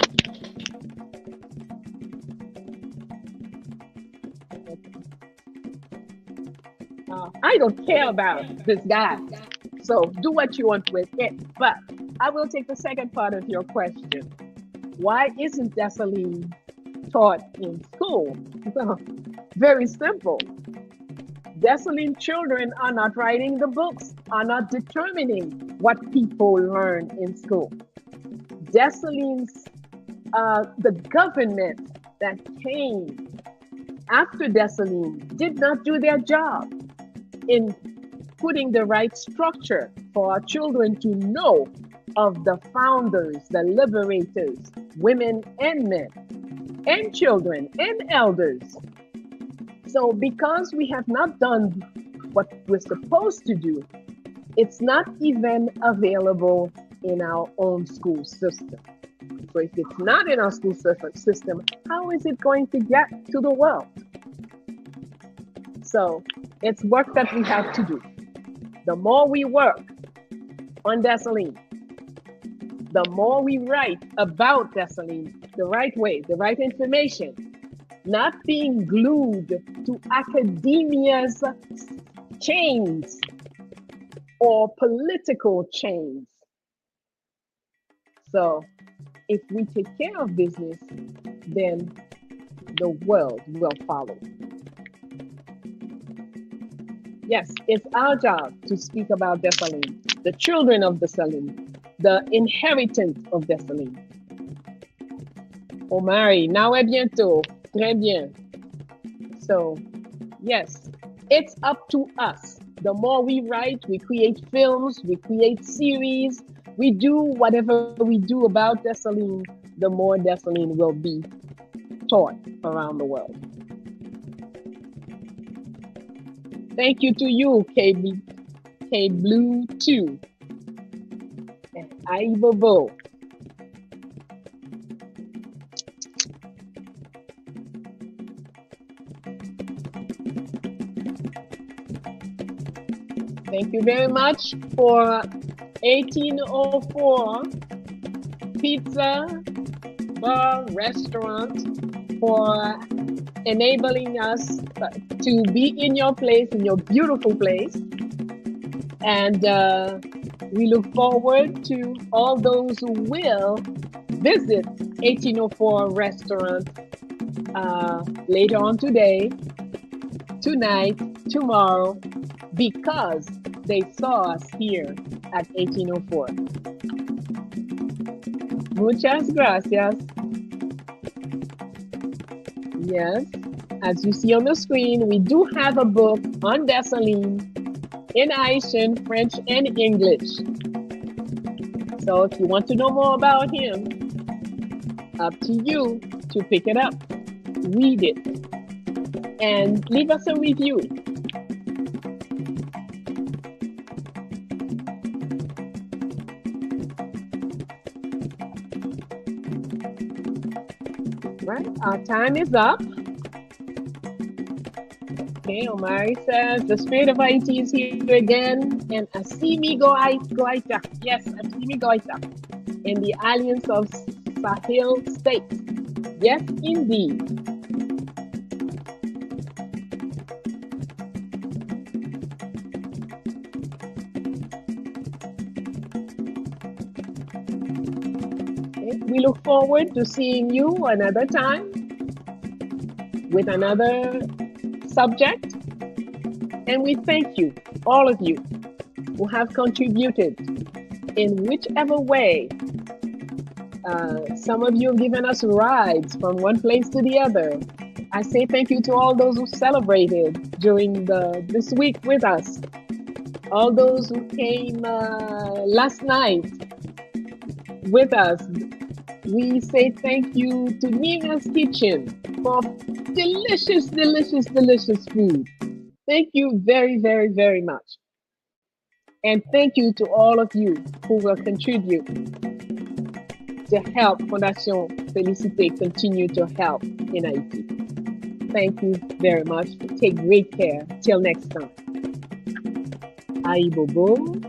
I don't care about this guy. So do what you want with it. But I will take the second part of your question. Why isn't Dessalines taught in school? Well, very simple. Dessalines children are not writing the books, are not determining what people learn in school. Dessalines, the government that came after Dessalines did not do their job in putting the right structure for our children to know of the founders, the liberators, women and men, and children and elders. So because we have not done what we're supposed to do, it's not even available in our own school system. So if it's not in our school system, how is it going to get to the world? So it's work that we have to do. The more we work on Dessalines, the more we write about Dessalines the right way, the right information, not being glued to academia's chains or political chains. So if we take care of business, then the world will follow. Yes, it's our job to speak about Dessalines, the children of Dessalines, the inheritance of Dessalines. Omari, now et bientôt. Très bien. So, yes, it's up to us. The more we write, we create films, we create series, we do whatever we do about Dessalines, the more Dessalines will be taught around the world. Thank you to you, K-Blue 2. And Aibobo. Thank you very much for 1804 Pizza Bar Restaurant for enabling us to be in your place, in your beautiful place. And we look forward to all those who will visit 1804 Restaurant later on today, tonight, tomorrow, because they saw us here at 1804. Muchas gracias. Yes, as you see on the screen, we do have a book on Dessalines in Haitian, French, and English. So if you want to know more about him, up to you to pick it up, read it, and leave us a review. Right, our time is up. Okay, Omari says, the spirit of Haiti is here again, and Assimi Goita, yes, Assimi Goita, in the Alliance of Sahel States. Yes, indeed. We look forward to seeing you another time with another subject. And we thank you, all of you, who have contributed in whichever way. Some of you have given us rides from one place to the other. I say thank you to all those who celebrated during this week with us. All those who came last night with us. We say thank you to Nina's Kitchen for delicious, delicious, delicious food. Thank you very, very, very much. And thank you to all of you who will contribute to help Fondation Félicité continue to help in Haiti. Thank you very much. Take great care. Till next time. Aïe bobo.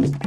Bye.